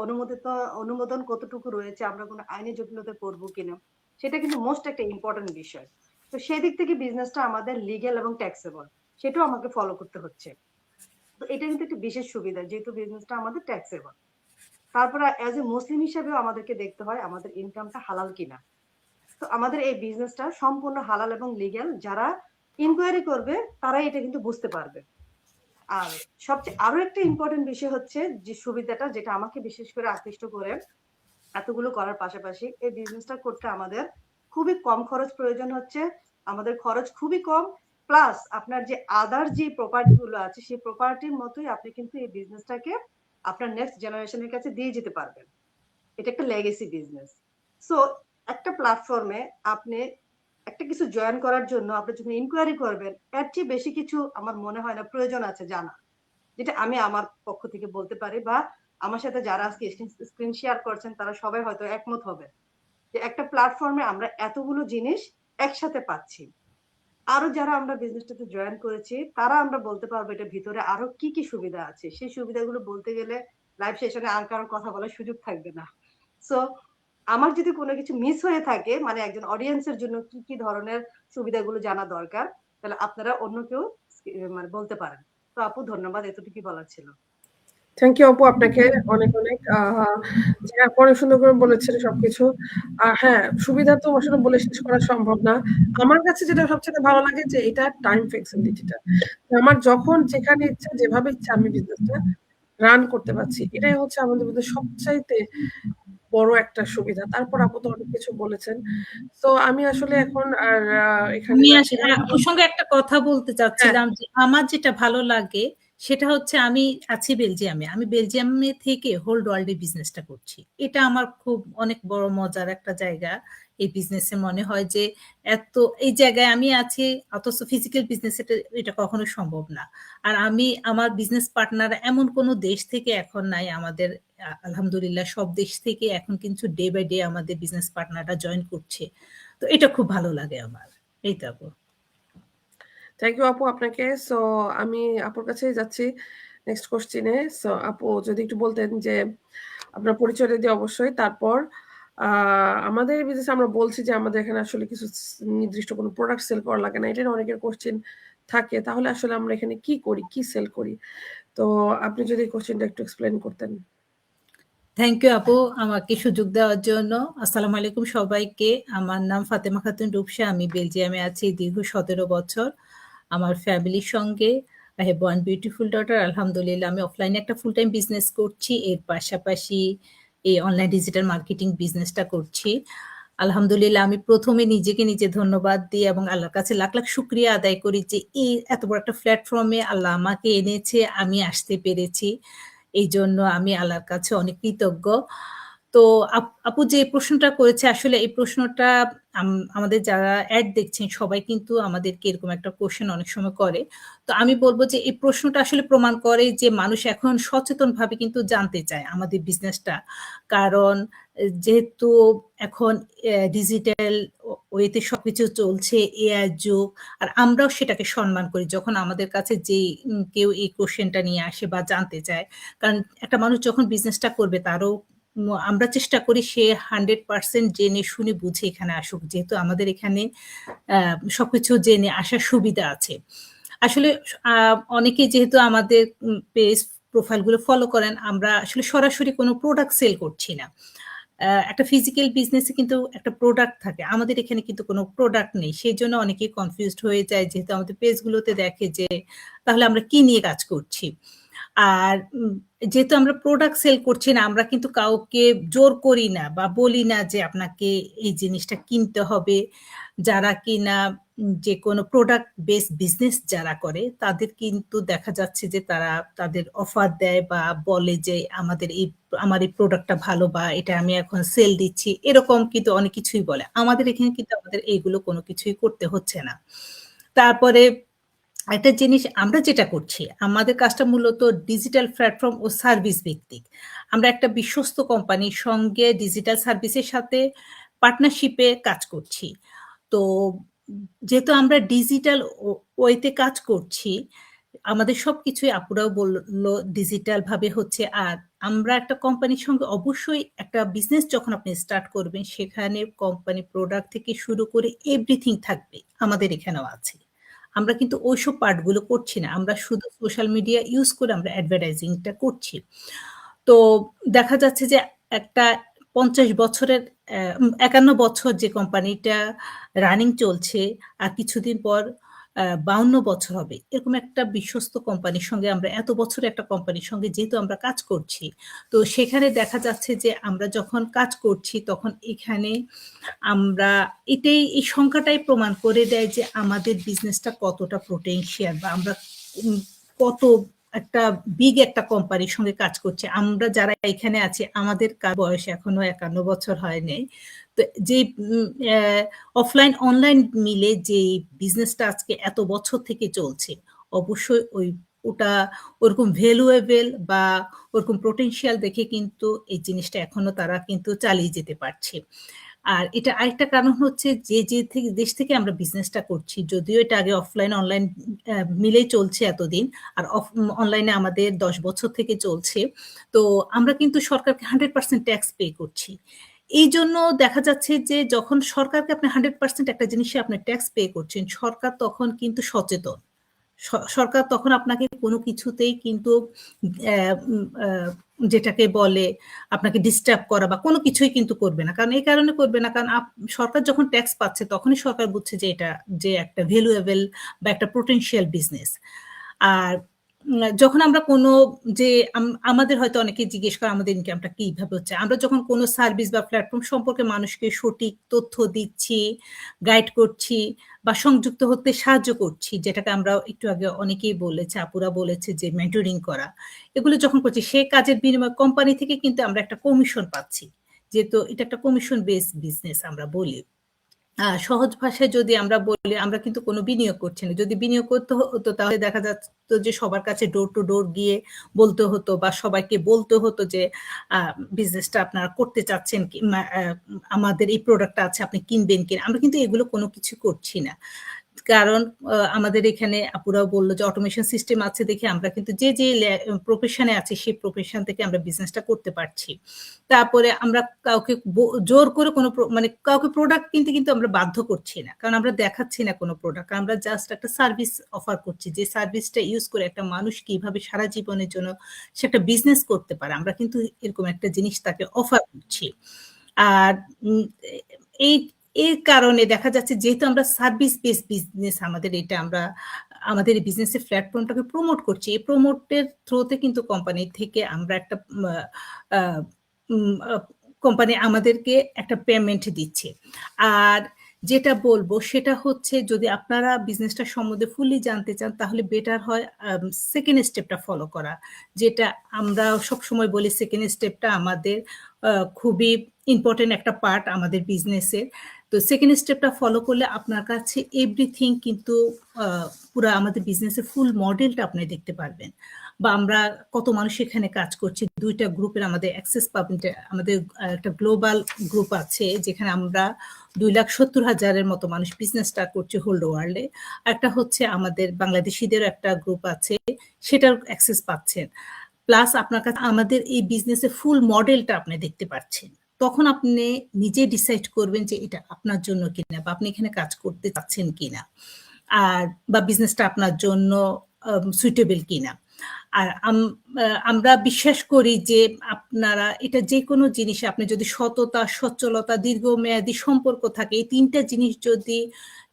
অনুমোদন কতটুকু রয়েছে, আমরা কোনো আইনি জটিলতায় পড়বো কিনা, সেটা কিন্তু মোস্ট একটা ইম্পর্টেন্ট বিষয়। তো সেই দিক থেকে বিজনেসটা আমাদের লিগ্যাল এবং ট্যাক্সেবল, সেটাও আমাকে ফলো করতে হচ্ছে। তো এটা কিন্তু একটা বিশেষ সুবিধা, যেহেতু বিজনেসটা আমাদের ট্যাক্সেবল। তারপরে অ্যাজ এ মুসলিম হিসেবেও আমাদেরকে দেখতে হয় আমাদের ইনকামটা হালাল কিনা। তো আমাদের এই বিজনেসটা সম্পূর্ণ হালাল এবং লিগ্যাল। যারা ইনকোয়ারি করবে তারাই এটা কিন্তু বুঝতে পারবে। আর সবচেয়ে আরো একটা ইম্পর্টেন্ট বিষয় হচ্ছে যে সুবিধাটা, যেটা আমাকে বিশেষ করে আকৃষ্ট করে এতগুলো করার পাশাপাশি এই বিজনেসটা করতে আমাদের খুবই কম খরচ প্রয়োজন হচ্ছে। আমাদের খরচ খুবই কম, প্লাস আপনার যে আদার যে প্রপার্টি গুলো আছে সেই প্রপার্টির মতোই আপনি কিন্তু এই বিজনেসটাকে আপনার নেক্সট জেনারেশনের কাছে দিয়ে যেতে পারবেন। এটা একটা লেগেসি বিজনেস। সো একটা প্ল্যাটফর্মে আপনি একটা কিছু জয়েন করার জন্য আপনি যখন ইনকোয়ারি করবেন, এর চেয়ে বেশি কিছু আমার মনে হয় না প্রয়োজন আছে জানা, যেটা আমি আমার পক্ষ থেকে বলতে পারি, বা আমার সাথে যারা আজকে স্ক্রিন শেয়ার করছেন তারা সবাই হয়তো একমত হবে যে একটা প্ল্যাটফর্মে আমরা এতগুলো জিনিস একসাথে পাচ্ছি। আরো যারা আমরা বিজনেসটাতে জয়েন করেছি তারা আমরা বলতে পারবো এটা ভিতরে আরো কি কি সুবিধা আছে। সেই সুবিধাগুলো বলতে গেলে লাইভ সেশনে আর কারো কথা বলার সুযোগ থাকবে না। সো আমার যদি কোনো কিছু মিস হয়ে থাকে, মানে একজন অডিয়েন্সের জন্য কি কি ধরনের সুবিধাগুলো জানা দরকার, তাহলে আপনারা অন্য কেউ মানে বলতে পারেন। তো আপু ধন্যবাদ, এতটুকুই বলার ছিল।
থ্যাংক ইউ আপু, আপনাকে অনেক অনেক যে আপু অনেক সুন্দর করে বলেছেন সবকিছু। হ্যাঁ, সুবিধা তো আসলে বলে শেষ করা সম্ভব না। আমার কাছে যেটা সবচেয়ে ভালো লাগে যে এটা টাইম ফ্লেক্সিবিলিটিটা। আমার যখন যেখানে ইচ্ছা যেভাবে ইচ্ছা আমি বিজনেসটা রান করতে পারছি, এটাই হচ্ছে আমাদের মধ্যে সবচাইতে বড় একটা সুবিধা। তারপর আপু তো অনেক কিছু বলেছেন। তো আমি আসলে এখন আর এখানে
আপুর সঙ্গে একটা কথা বলতে চাচ্ছিলাম যে আমার যেটা ভালো লাগে সেটা হচ্ছে আমি আছি বেলজিয়ামে, আমি বেলজিয়ামে থেকে হোল ওয়ার্ল্ডে বিজনেসটা করছি। এটা আমার খুব অনেক বড় মজার একটা জায়গা। এই বিজনেসে মনে হয় যে এত এই জায়গায় আমি আছি, অথচ ফিজিক্যাল বিজনেস এটা কখনো সম্ভব না। আর আমি আমার বিজনেস পার্টনার এমন কোনো দেশ থেকে এখন নাই, আমাদের আলহামদুলিল্লাহ সব দেশ থেকে এখন কিন্তু ডে বাই ডে আমাদের বিজনেস পার্টনাররা জয়েন করছে। তো এটা খুব ভালো লাগে আমার। এই তো আপু।
থ্যাংক ইউ আপু আপনাকে। সো আমি আপুর কাছেই যাচ্ছি নেক্সট কোশ্চেনে। সো আপু যদি একটু বলতেন যে আপনার পরিচয়টা দিয়ে অবশ্যই, তারপর আমাদের বিজনেস আমরা বলছি যে আমাদের এখানে আসলে কিছু নির্দিষ্ট কোনো প্রোডাক্ট সেল করা লাগে না, এটা অনেকের কোশ্চেন থাকে, তাহলে আসলে আমরা এখানে কি করি, কি সেল করি, তো আপনি যদি কোশ্চেনটা একটু এক্সপ্লেন করতেন।
থ্যাংক ইউ আপু আমাকে সুযোগ দেওয়ার জন্য। আসসালামু আলাইকুম সবাইকে। আমার নাম ফাতেমা খাতুন রূপসা, আমি বেলজিয়ামে আছি দীর্ঘ 17 বছর আমার ফ্যামিলির সঙ্গে। I have one beautiful daughter. আলহামদুলিল্লাহ আমি অফলাইনে একটা ফুল টাইম বিজনেস করছি, এর পাশাপাশি এই অনলাইন ডিজিটাল মার্কেটিং বিজনেসটা করছি। আলহামদুলিল্লাহ আমি প্রথমে নিজেকে নিজে ধন্যবাদ দিই এবং আল্লাহর কাছে লাখ লাখ শুকরিয়া আদায় করি যে এই এত বড় একটা প্ল্যাটফর্মে আল্লাহ আমাকে এনেছে, আমি আসতে পেরেছি। এই জন্য আমি আল্লাহর কাছে অনেক কৃতজ্ঞ। তো আপু যে প্রশ্নটা করেছে আসলে এই প্রশ্নটা আমাদের যারা অ্যাড দেখছেন সবাই কিন্তু আমাদেরকে এরকম একটা কোশ্চেন অনেক সময় করে। তো আমি বলব যে এই প্রশ্নটা আসলে প্রমাণ করে যে মানুষ এখন সচেতনভাবে কিন্তু জানতে চায় আমাদের বিজনেসটা। কারণ যেহেতু এখন ডিজিটাল ওয়েতে সবকিছু চলছে, এআই যুগ, আর আমরাও সেটাকে সম্মান করি যখন আমাদের কাছে যেই কেউ এই কোশ্চেনটা নিয়ে আসে বা জানতে চায়। কারণ একটা মানুষ যখন বিজনেসটা করবে তারও আমরা চেষ্টা করি সে 100% জেনে শুনে বুঝে এখানে আসুক, যেহেতু আমাদের এখানে সবকিছু জেনে আসার সুবিধা আছে। আসলে অনেকে যেহেতু আমাদের পেজ প্রোফাইলগুলো ফলো করেন, আমরা আসলে সরাসরি কোনো প্রোডাক্ট সেল করছি না। একটা ফিজিক্যাল বিজনেসে কিন্তু একটা প্রোডাক্ট থাকে, আমাদের এখানে কিন্তু কোনো প্রোডাক্ট নেই। সেই জন্য অনেকেই কনফিউজড হয়ে যায়, যেহেতু আমাদের পেজগুলোতে দেখে যে তাহলে আমরা কি নিয়ে কাজ করছি। আর যেহেতু আমরা প্রোডাক্ট সেল করছি না, আমরা কিন্তু কাউকে জোর করি না বা বলি না যে আপনাকে এই জিনিসটা কিনতে হবে। যারা কিনা যে কোনো প্রোডাক্ট বেস বিজনেস যারা করে তাদের কিন্তু দেখা যাচ্ছে যে তারা তাদের অফার দেয় বা বলে যে আমার এই প্রোডাক্টটা ভালো বা এটা আমি এখন সেল দিচ্ছি, এরকম কিন্তু অনেক কিছুই বলে। আমাদের এখানে কিন্তু আমাদের এইগুলো কোনো কিছুই করতে হচ্ছে না। তারপরে একটা জিনিস আমরা যেটা করছি, আমাদের কাজটা মূলত ডিজিটাল প্ল্যাটফর্ম ও সার্ভিস ভিত্তিক। আমরা একটা বিশ্বস্ত কোম্পানির সঙ্গে ডিজিটাল সার্ভিসের সাথে পার্টনারশিপে কাজ করছি। তো যেহেতু আমরা ডিজিটাল ওয়েতে কাজ করছি, আমাদের সবকিছুই আপুরাও বললো ডিজিটাল ভাবে হচ্ছে। আর আমরা একটা কোম্পানির সঙ্গে অবশ্যই একটা বিজনেস যখন আপনি স্টার্ট করবেন, সেখানে কোম্পানি প্রোডাক্ট থেকে শুরু করে এভরিথিং থাকবে, আমাদের এখানেও আছে। আমরা কিন্তু ওইসব পার্টগুলো করছি না, আমরা শুধু সোশ্যাল মিডিয়া ইউজ করে আমরা অ্যাডভার্টাইজিংটা করছি। তো দেখা যাচ্ছে যে একটা 50 বছরের 51 বছর যে কোম্পানিটা রানিং চলছে, আর কিছুদিন পর 52 বছর হবে, এরকম একটা বিশ্বস্ত কোম্পানির সঙ্গে আমরা এত বছরের একটা কোম্পানির সঙ্গে যেহেতু আমরা কাজ করছি, তো সেখানে দেখা যাচ্ছে যে আমরা যখন কাজ করছি তখন এখানে আমরা এই সংখ্যাটাই প্রমাণ করে দেয় যে আমাদের বিজনেসটা কতটা পোটেনশিয়াল বা আমরা কত একটা বিগ একটা কোম্পানির সঙ্গে কাজ করছে। আমরা যারা এখানে আছি আমাদের বয়স এখনো 51 বছর হয়নি। তো যে অফলাইন অনলাইন মিলে যে বিজনেসটা আজকে এত বছর থেকে চলছে, অবশ্যই ওটা ওরকম ভ্যালুয়েবল বা ওরকম পোটেনশিয়াল দেখে কিন্তু এই জিনিসটা এখনো তারা কিন্তু চালিয়ে যেতে পারছে। আর এটা আরেকটা কারণ হচ্ছে যে দেশ থেকে আমরা বিজনেসটা করছি, যদিও এটা আগে অফলাইন অনলাইন মিলেই চলছে এতদিন, আর অনলাইনে আমাদের 10 বছর থেকে চলছে। তো আমরা কিন্তু সরকারকে 100% ট্যাক্স পে করছি। এই জন্য দেখা যাচ্ছে যে যখন সরকারকে আপনি 100% একটা জিনিসে আপনি ট্যাক্স পে করছেন, সরকার তখন কিন্তু সচেতন। সরকার তখন আপনাকে কোনো কিছুতেই কিন্তু যেটাকে বলে আপনাকে ডিস্টার্ব করা বা কোনো কিছুই কিন্তু করবে না। কারণ এই কারণে করবে না, কারণ সরকার যখন ট্যাক্স পাচ্ছে তখনই সরকার বুঝছে যে এটা যে একটা ভ্যালুয়েবল বা একটা পোটেনশিয়াল বিজনেস। আর যখন আমরা কোনো যে আমাদের হয়তো অনেকে জিজ্ঞেস করে আমাদের ইনকামটা কিভাবে হচ্ছে, আমরা যখন কোনো সার্ভিস বা প্ল্যাটফর্ম সম্পর্কে মানুষকে সঠিক তথ্য দিচ্ছি, গাইড করছি বা সংযুক্ত হতে সাহায্য করছি, যেটাকে আমরা একটু আগে অনেকেই বলেছে, আপুরা বলেছে যে মেন্টরিং করা, এগুলো যখন করছি সে কাজের বিনিময়ে কোম্পানি থেকে কিন্তু আমরা একটা কমিশন পাচ্ছি, যেহেতু এটা একটা কমিশন বেস বিজনেস আমরা বলি। সহজ ভাষায় যদি আমরা বলি, আমরা কিন্তু কোনো বিনিয়োগ করছি না। যদি বিনিয়োগ করতে হতো তাহলে দেখা যাচ্ছে যে সবার কাছে ডোর টু ডোর গিয়ে বলতে হতো বা সবাইকে বলতে হতো যে বিজনেসটা আপনারা করতে চাচ্ছেন, আমাদের এই প্রোডাক্টটা আছে, আপনি কিনবেন কিনা। আমরা কিন্তু এগুলো কোনো কিছু করছি না, কারণ আমাদের এখানে আপুরাও বললো যে অটোমেশন সিস্টেম আছে দেখে আমরা কিন্তু যে প্রফেশনে আছে সেই প্রফেশন থেকে আমরা বিজনেসটা করতে পারছি। তারপরে আমরা কাউকে জোর করে কোনো মানে কাউকে প্রোডাক্ট কিনতে কিন্তু আমরা বাধ্য করছি না, কারণ আমরা দেখাচ্ছি না কোনো প্রোডাক্ট, আমরা জাস্ট একটা সার্ভিস অফার করছি, যে সার্ভিসটা ইউজ করে একটা মানুষ কিভাবে সারা জীবনের জন্য সে একটা বিজনেস করতে পারে, আমরা কিন্তু এরকম একটা জিনিস তাকে অফার করছি। আর এর কারণে দেখা যাচ্ছে যেহেতু আমরা সার্ভিস বেস বিজনেস, আমাদের এই বিজনেসের প্ল্যাটফর্মটাকে প্রমোট করছি, এই প্রমোটের থ্রুতে কিন্তু কোম্পানি থেকে আমরা একটা কোম্পানি আমাদেরকে একটা পেমেন্ট দিচ্ছে। আর যেটা বলবো সেটা হচ্ছে যদি আপনারা বিজনেসটা সম্বন্ধে ফুললি জানতে চান তাহলে বেটার হয় সেকেন্ড স্টেপটা ফলো করা, যেটা আমরা সবসময় বলি সেকেন্ড স্টেপটা আমাদের খুবই ইম্পর্টেন্ট একটা পার্ট আমাদের বিজনেসের। তো সেকেন্ড স্টেপটা ফলো করলে আপনার কাছে এভরিথিং কিন্তু পুরো আমাদের বিজনেসের ফুল মডেলটা আপনি দেখতে পারবেন, বা আমরা কত মানুষ এখানে কাজ করছি, দুইটা গ্রুপের আমাদের অ্যাক্সেস পাবেন। আমাদের একটা গ্লোবাল গ্রুপ আছে যেখানে আমরা 2,70,000-এর মতো মানুষ বিজনেস স্টার্ট করছে হোল ওয়ার্ল্ডে। একটা হচ্ছে আমাদের বাংলাদেশিদের একটা গ্রুপ আছে, সেটার অ্যাক্সেস পাচ্ছেন। প্লাস আপনার কাছে আমাদের এই বিজনেসের ফুল মডেলটা আপনি দেখতে পাচ্ছেন। তখন আপনি নিজে ডিসাইড করবেন যে এটা আপনার জন্য কিনা, বা আপনি এখানে কাজ করতে চাচ্ছেন কিনা, আর বা বিজনেসটা আপনার জন্য সুইটেবল কিনা। আর আমরা বিশ্বাস করি যে আপনারা এটা যে কোনো জিনিসে আপনি যদি সততা, সচ্ছলতা, দীর্ঘমেয়াদী সম্পর্ক থাকে, এই তিনটা জিনিস যদি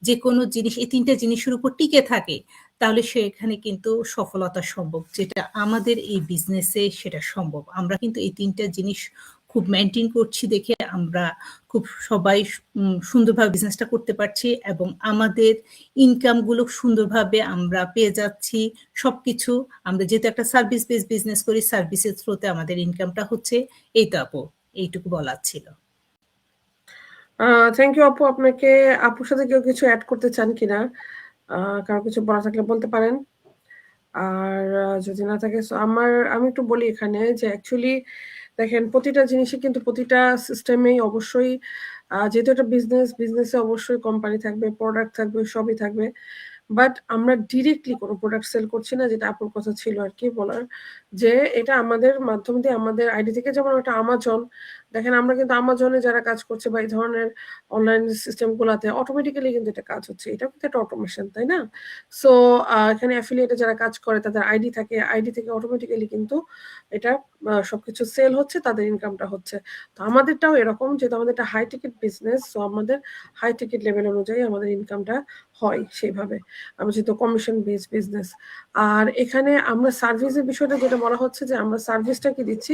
যে কোনো জিনিস এই তিনটা জিনিসের উপর টিকে থাকে তাহলে সেখানে কিন্তু সফলতা সম্ভব, যেটা আমাদের এই বিজনেসে সেটা সম্ভব। আমরা কিন্তু এই তিনটা জিনিস খুব মেনটেন করছি দেখে আমরা খুব সবাই সুন্দরভাবে বিজনেসটা করতে পারছি, এবং আমাদের ইনকাম গুলো সুন্দরভাবে আমরা পেয়ে যাচ্ছি। সবকিছু আমরা যেহেতু একটা সার্ভিস বেস বিজনেস করি, সার্ভিসের থ্রুতে আমাদের ইনকামটা হচ্ছে। এই তো আপু, এইটুকু বলার ছিল।
থ্যাংক ইউ আপু। আপনাকে আপুর সাথে কেউ কিছু অ্যাড করতে চান কিনা? কারো কিছু বলা থাকলে বলতে পারেন। আর যদি না থাকে আমি একটু বলি এখানে যে অ্যাকচুয়ালি দেখেন প্রতিটা জিনিসে কিন্তু প্রতিটা সিস্টেমেই অবশ্যই যেহেতু এটা বিজনেসে অবশ্যই কোম্পানি থাকবে, প্রোডাক্ট থাকবে, সবই থাকবে। বাট আমরা ডিরেক্টলি কোনো প্রোডাক্ট সেল করছি না, যেটা আপুর কথা ছিল আর কি বলার, যে এটা আমাদের মাধ্যম দিয়ে আমাদের আইডি থেকে, যেমন একটা আমাজন দেখেন, আমরা কিন্তু আমাজনে যারা কাজ করছে বা এই ধরনের অনলাইন সিস্টেম গুলাতে অটোমেটিক্যালি কিন্তু এটা কাজ হচ্ছে, এটা কিন্তু একটা অটোমেশন, তাই না? সো এখানে অ্যাফিলিয়েটে যারা কাজ করে তাদের আইডি থাকে, আইডি থেকে অটোমেটিক্যালি কিন্তু এটা সবকিছু সেল হচ্ছে, তাদের ইনকামটা হচ্ছে। তো আমাদেরটাও এরকম, যেহেতু আমাদের একটা হাই টিকিট বিজনেস, সো আমাদের হাই টিকিট লেভেল অনুযায়ী আমাদের ইনকামটা হয় সেইভাবে, আমরা যেহেতু কমিশন বেস বিজনেস। আর এখানে আমরা সার্ভিসের বিষয়টা যেটা বলা হচ্ছে যে আমরা সার্ভিসটা কি দিচ্ছি,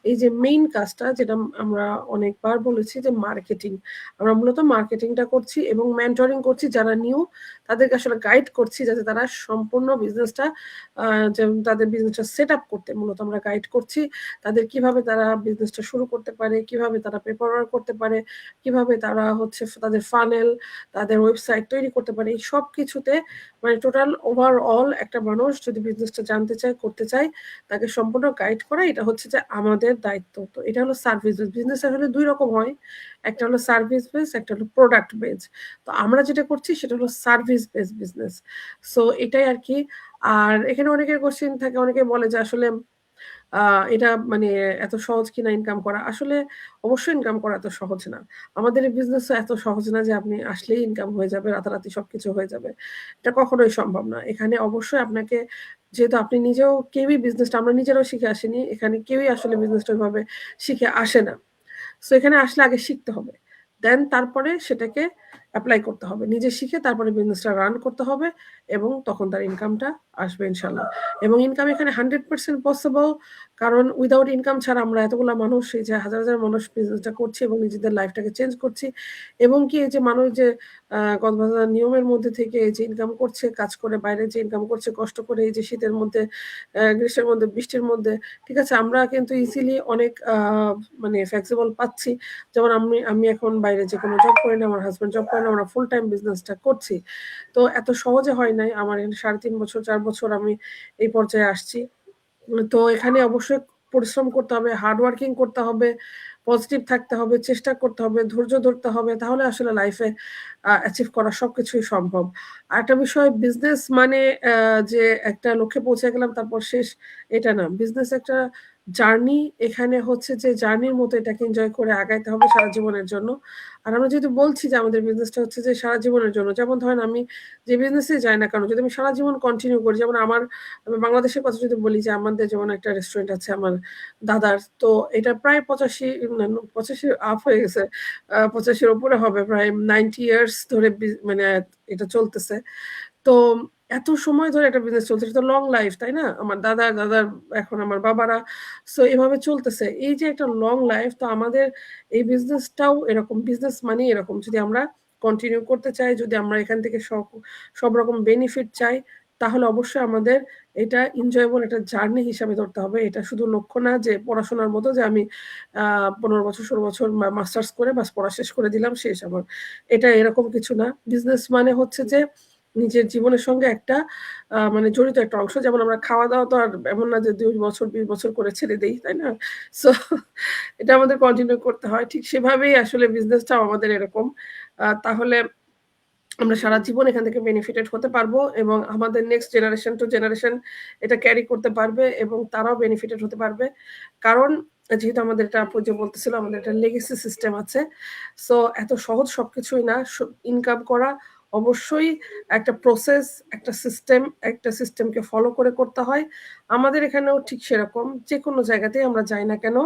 এই যে মেইন কাজটা যেটা আমরা অনেকবার বলেছি যে মার্কেটিং, আমরা মূলত মার্কেটিংটা করছি এবং মেন্টরিং করছি, যারা নিউ তাদেরকে আসলে গাইড করছি যাতে তারা সম্পূর্ণ বিজনেসটা তাদের বিজনেসটা সেট আপ করতে মূলত আমরা গাইড করছি, তাদের কিভাবে তারা বিজনেসটা শুরু করতে পারে, কিভাবে তারা পেপার ওয়ার্ক করতে পারে, কিভাবে তারা হচ্ছে তাদের ফানেল, তাদের ওয়েবসাইট তৈরি করতে পারে। এই সব কিছুতে মানে টোটাল ওভারঅল একটা মানুষ যদি বিজনেসটা জানতে চায়, করতে চায়, তাকে সম্পূর্ণ গাইড করা, এটা হচ্ছে যে আমাদের দায়িত্ব। তো এটা হলো সার্ভিস বেস বিজনেস। আসলে দুই রকম হয়, একটা হলো সার্ভিস বেস, একটা হলো প্রোডাক্ট বেস। তো আমরা যেটা করছি সেটা হলো সার্ভিস বেস বিজনেস। সো এটাই আর কি। আর এখানে অনেকের কোশ্চেন থাকে, অনেকে বলে যে আসলে এটা মানে এত সহজ কিনা ইনকাম করা। আসলে অবশ্যই ইনকাম করা এত সহজ না। আমাদের এই বিজনেস এত সহজ না যে আপনি আসলেই ইনকাম হয়ে যাবে, রাতারাতি সবকিছু হয়ে যাবে, এটা কখনোই সম্ভব না। এখানে অবশ্যই আপনাকে, যেহেতু আপনি নিজেও কেউই বিজনেসটা, আমরা নিজেরাও শিখে আসিনি, এখানে কেউই আসলে বিজনেসটা ওইভাবে শিখে আসে না। সো এখানে আসলে আগে শিখতে হবে, দেন তারপরে সেটাকে অ্যাপ্লাই করতে হবে, নিজে শিখে তারপরে বিজনেসটা রান করতে হবে, এবং তখন তার ইনকামটা আসবে ইনশাল্লাহ। এবং ইনকাম এখানে 100% পসিবল, কারণ উইদাউট ইনকাম ছাড়া আমরা এতগুলা মানুষ, এই যে হাজার হাজার মানুষ বিজনেসটা করছি এবং নিজেদের লাইফটাকে চেঞ্জ করছি, এবং কি এই যে মানুষ যে কক্সবাজার নিয়মের মধ্যে থেকে এই যে ইনকাম করছে, কাজ করে বাইরে যে ইনকাম করছে, কষ্ট করে এই যে শীতের মধ্যে, গ্রীষ্মের মধ্যে, বৃষ্টির মধ্যে, ঠিক আছে, আমরা কিন্তু ইজিলি অনেক মানে ফ্লেক্সিবল পাচ্ছি। যেমন আমি এখন বাইরে যে কোনো জব করি না, আমার হাজব্যান্ড জব করে না, আমরা ফুল টাইম বিজনেসটা করছি। তো এত সহজে হয় নাই আমার, এখানে 3.5 বছর 4 বছর আমি এই পর্যায়ে আসছি। তো এখানে অবশ্যই পরিশ্রম করতে হবে, হার্ড ওয়ার্কিং করতে হবে, পজিটিভ থাকতে হবে, চেষ্টা করতে হবে, ধৈর্য ধরতে হবে, তাহলে আসলে লাইফে অ্যাচিভ করা সবকিছুই সম্ভব। আর একটা বিষয়, বিজনেস মানে যে একটা লক্ষ্যে পৌঁছে গেলাম তারপর শেষ, এটা না। বিজনেস একটা জার্নি, এখানে হচ্ছে যে জার্নির মতো এটাকে এনজয় করে আগাইতে হবে সারা জীবনের জন্য। আর আমরা যেহেতু বলছি যে আমাদের বিজনেসটা হচ্ছে যে সারা জীবনের জন্য, যেমন ধরেন আমি যে বিজনেসে যাই না কেন, যদি আমি সারা জীবন কন্টিনিউ করি, যেমন আমি বাংলাদেশের কথা যদি বলি, যে আমাদের যেমন একটা রেস্টুরেন্ট আছে আমার দাদার, তো এটা প্রায় 85 আপ হয়ে গেছে, 85-এর উপরে হবে, প্রায় 90 ইয়ার্স ধরে মানে এটা চলতেছে। তো এত সময় ধরে একটা বিজনেস চলছে, এটা তো লং লাইফ, তাই না? আমার দাদার এখন আমার বাবারা, সো এভাবে চলতেছে, এই যে একটা লং লাইফ। তো আমাদের এই বিজনেসটাও এরকম, বিজনেস মানে এরকম, যদি আমরা কন্টিনিউ করতে চাই, যদি আমরা এখান থেকে সব রকম বেনিফিট চাই, তাহলে অবশ্যই আমাদের এটা এনজয়েবল একটা জার্নি হিসাবে ধরতে হবে। এটা শুধু লক্ষ্য না যে পড়াশোনার মতো যে আমি 15 বছর 16 বছর মাস্টার্স করে বাস পড়া শেষ করে দিলাম, শেষ আমার। এটা এরকম কিছু না। বিজনেস মানে হচ্ছে যে নিজের জীবনের সঙ্গে একটা মানে জড়িত একটা অংশ। যেমন আমরা খাওয়া-দাওয়া তো আর এমন না যে 2 বছর 20 বছর করে ছেড়ে দেই, তাই না? সো এটা আমাদের কন্টিনিউ করতে হয়। ঠিক সেভাবেই আসলে বিজনেসটাও আমাদের এরকম। তাহলে আমরা সারা জীবন এখান থেকে বেনিফিটেড হতে পারবো এবং আমাদের নেক্সট জেনারেশন টু জেনারেশন এটা ক্যারি করতে পারবে এবং তারাও বেনিফিটেড হতে পারবে। কারণ যেহেতু আমাদের এটা আপু যে বলতেছিল আমাদের একটা লেগেসি সিস্টেম আছে। সো এত সহজ সবকিছুই না। ইনকাম করা অবশ্যই একটা প্রসেস, একটা সিস্টেমকে ফলো করে করতে হয়। আমাদের এখানেও ঠিক সেরকম। যেকোনো জায়গাতেই আমরা যাই না কেন,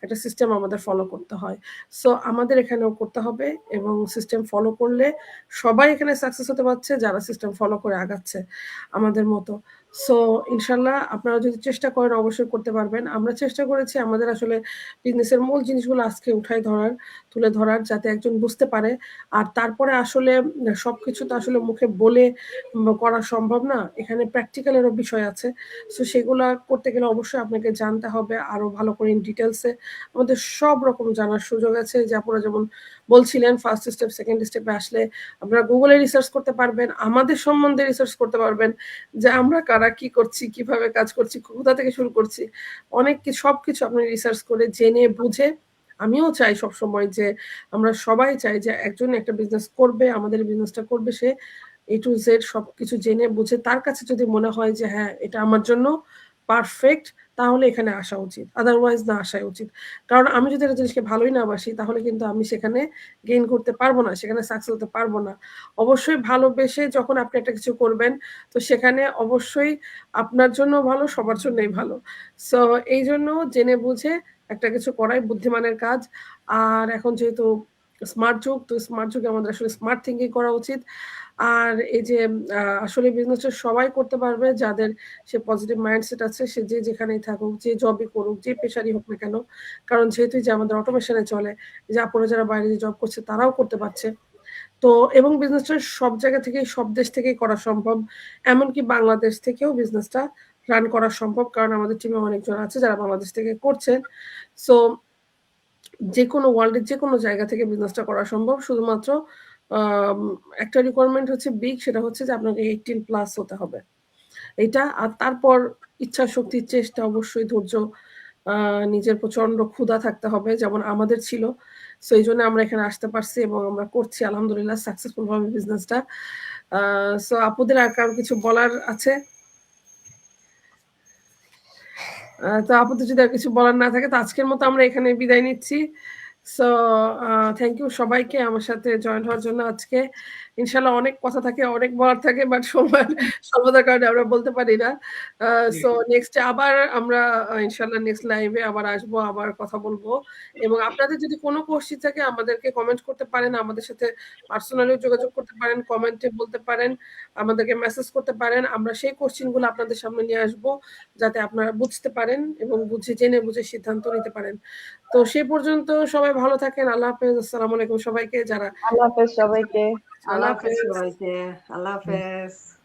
একটা সিস্টেম আমাদের ফলো করতে হয়। সো আমাদের এখানেও করতে হবে এবং সিস্টেম ফলো করলে সবাই এখানে সাকসেস হতে পারছে যারা সিস্টেম ফলো করে আগাচ্ছে আমাদের মতো। সো ইনশাল্লাহ আপনারা যদি চেষ্টা করেন অবশ্যই করতে পারবেন। আমরা চেষ্টা করেছি আমাদের আসলে বিজনেসের মূল জিনিসগুলো আজকে তুলে ধরার যাতে একজন বুঝতে পারে। আর তারপরে আসলে সবকিছু তো আসলে মুখে বলে করা সম্ভব না। এখানে প্র্যাকটিক্যালেরও বিষয় আছে। সো সেগুলা করতে গেলে অবশ্যই আপনাকে জানতে হবে আরো ভালো করে ইন ডিটেইলসে। আমাদের সব রকম জানার সুযোগ আছে যে আপনারা যেমন বলছিলেন ফার্স্ট স্টেপ, সেকেন্ড স্টেপে আসলে আপনারা গুগলে রিসার্চ করতে পারবেন, আমাদের সম্বন্ধে রিসার্চ করতে পারবেন যে আমরা কারা, কি করছি, কিভাবে কাজ করছি, কোথা থেকে শুরু করছি। সবকিছু আপনি রিসার্চ করে জেনে বুঝে, আমিও চাই সবসময় যে আমরা সবাই চাই যে একজন একটা বিজনেস করবে, আমাদের বিজনেসটা করবে, সে A to Z সবকিছু জেনে বুঝে তার কাছে যদি মনে হয় যে হ্যাঁ এটা আমার জন্য পারফেক্ট, তাহলে এখানে আসা উচিত, আদারওয়াইজ না আসাই উচিত। কারণ আমি যদি একটা জিনিসকে ভালোই না বাসি তাহলে কিন্তু আমি সেখানে গেইন করতে পারবো না, সেখানে সাকসেস হতে পারবো না। অবশ্যই ভালোবেসে যখন আপনি একটা কিছু করবেন তো সেখানে অবশ্যই আপনার জন্য ভালো, সবার জন্যই ভালো। সো এই জন্য জেনে বুঝে একটা কিছু করাই বুদ্ধিমানের কাজ। আর এখন যেহেতু স্মার্ট যুগ, তো স্মার্ট যুগে আমাদের আসলে স্মার্ট থিঙ্কিং করা উচিত। আর এই যে আসলে বিজনেসটা সবাই করতে পারবে যাদের সে পজিটিভ মাইন্ডসেট আছে, সে যে যেখানেই থাকুক, যে জবই করুক, যে পেশারই হোক না কেন। কারণ যেহেতু যে আমাদের অটোমেশনে চলে, যে আপনারা যারা বাইরে যে জব করছে তারাও করতে পারছে। তো এবং বিজনেসটা সব জায়গা থেকেই সব দেশ থেকেই করা সম্ভব। এমনকি বাংলাদেশ থেকেও বিজনেসটা রান করা সম্ভব। কারণ আমাদের টিমে অনেকজন আছে যারা বাংলাদেশ থেকে করছেন। সো যেকোনো ওয়ার্ল্ডের যেকোনো জায়গা থেকে বিজনেসটা করা সম্ভব। শুধুমাত্র একটা রিকোয়ারমেন্ট হচ্ছে সেটা হচ্ছে যে আপনাকে 18 প্লাস হতে হবে। এটা আর তারপর ইচ্ছা শক্তি, চেষ্টা, অবশ্যই ধৈর্য, নিজের প্রচন্ড ক্ষুধা থাকতে হবে যেমন আমাদের ছিল। সো এই জন্য আমরা এখানে আসতে পারছি এবং আমরা করছি আলহামদুলিল্লাহ সাকসেসফুল ভাবে বিজনেসটা। সো আপুদের আর কারো কিছু বলার আছে? তো আপাতত যদি আর কিছু বলার না থাকে তো আজকের মতো আমরা এখানে বিদায় নিচ্ছি। সো থ্যাংক ইউ সবাইকে আমার সাথে জয়েন হওয়ার জন্য আজকে। ইনশাল্লাহ অনেক কথা থাকে, অনেক বলার থাকে, বাট সময়ের স্বল্পতার কারণে আমরা বলতে পারি না। সো নেক্সট আবার আমরা ইনশাল্লাহ নেক্সট লাইভে আবার আসবো, আবার কথা বলবো। এবং আপনাদের যদি কোনো কোশ্চেন থাকে আমাদেরকে কমেন্ট করতে পারেন, আমাদের সাথে পার্সোনালিও যোগাযোগ করতে পারেন, কমেন্টে বলতে পারেন, আমাদেরকে মেসেজ করতে পারেন। আমরা সেই কোশ্চেন গুলো আপনাদের সামনে নিয়ে আসবো যাতে আপনারা বুঝতে পারেন এবং জেনে বুঝে সিদ্ধান্ত নিতে পারেন। তো সে পর্যন্ত সবাই ভালো থাকেন। আল্লাহ হাফেজ। আসসালামু আলাইকুম সবাইকে। যারা
আল্লাহ হাফেজ সবাইকে।
আল্লাহ হাফেজ সবাইকে। আল্লাহ হাফেজ।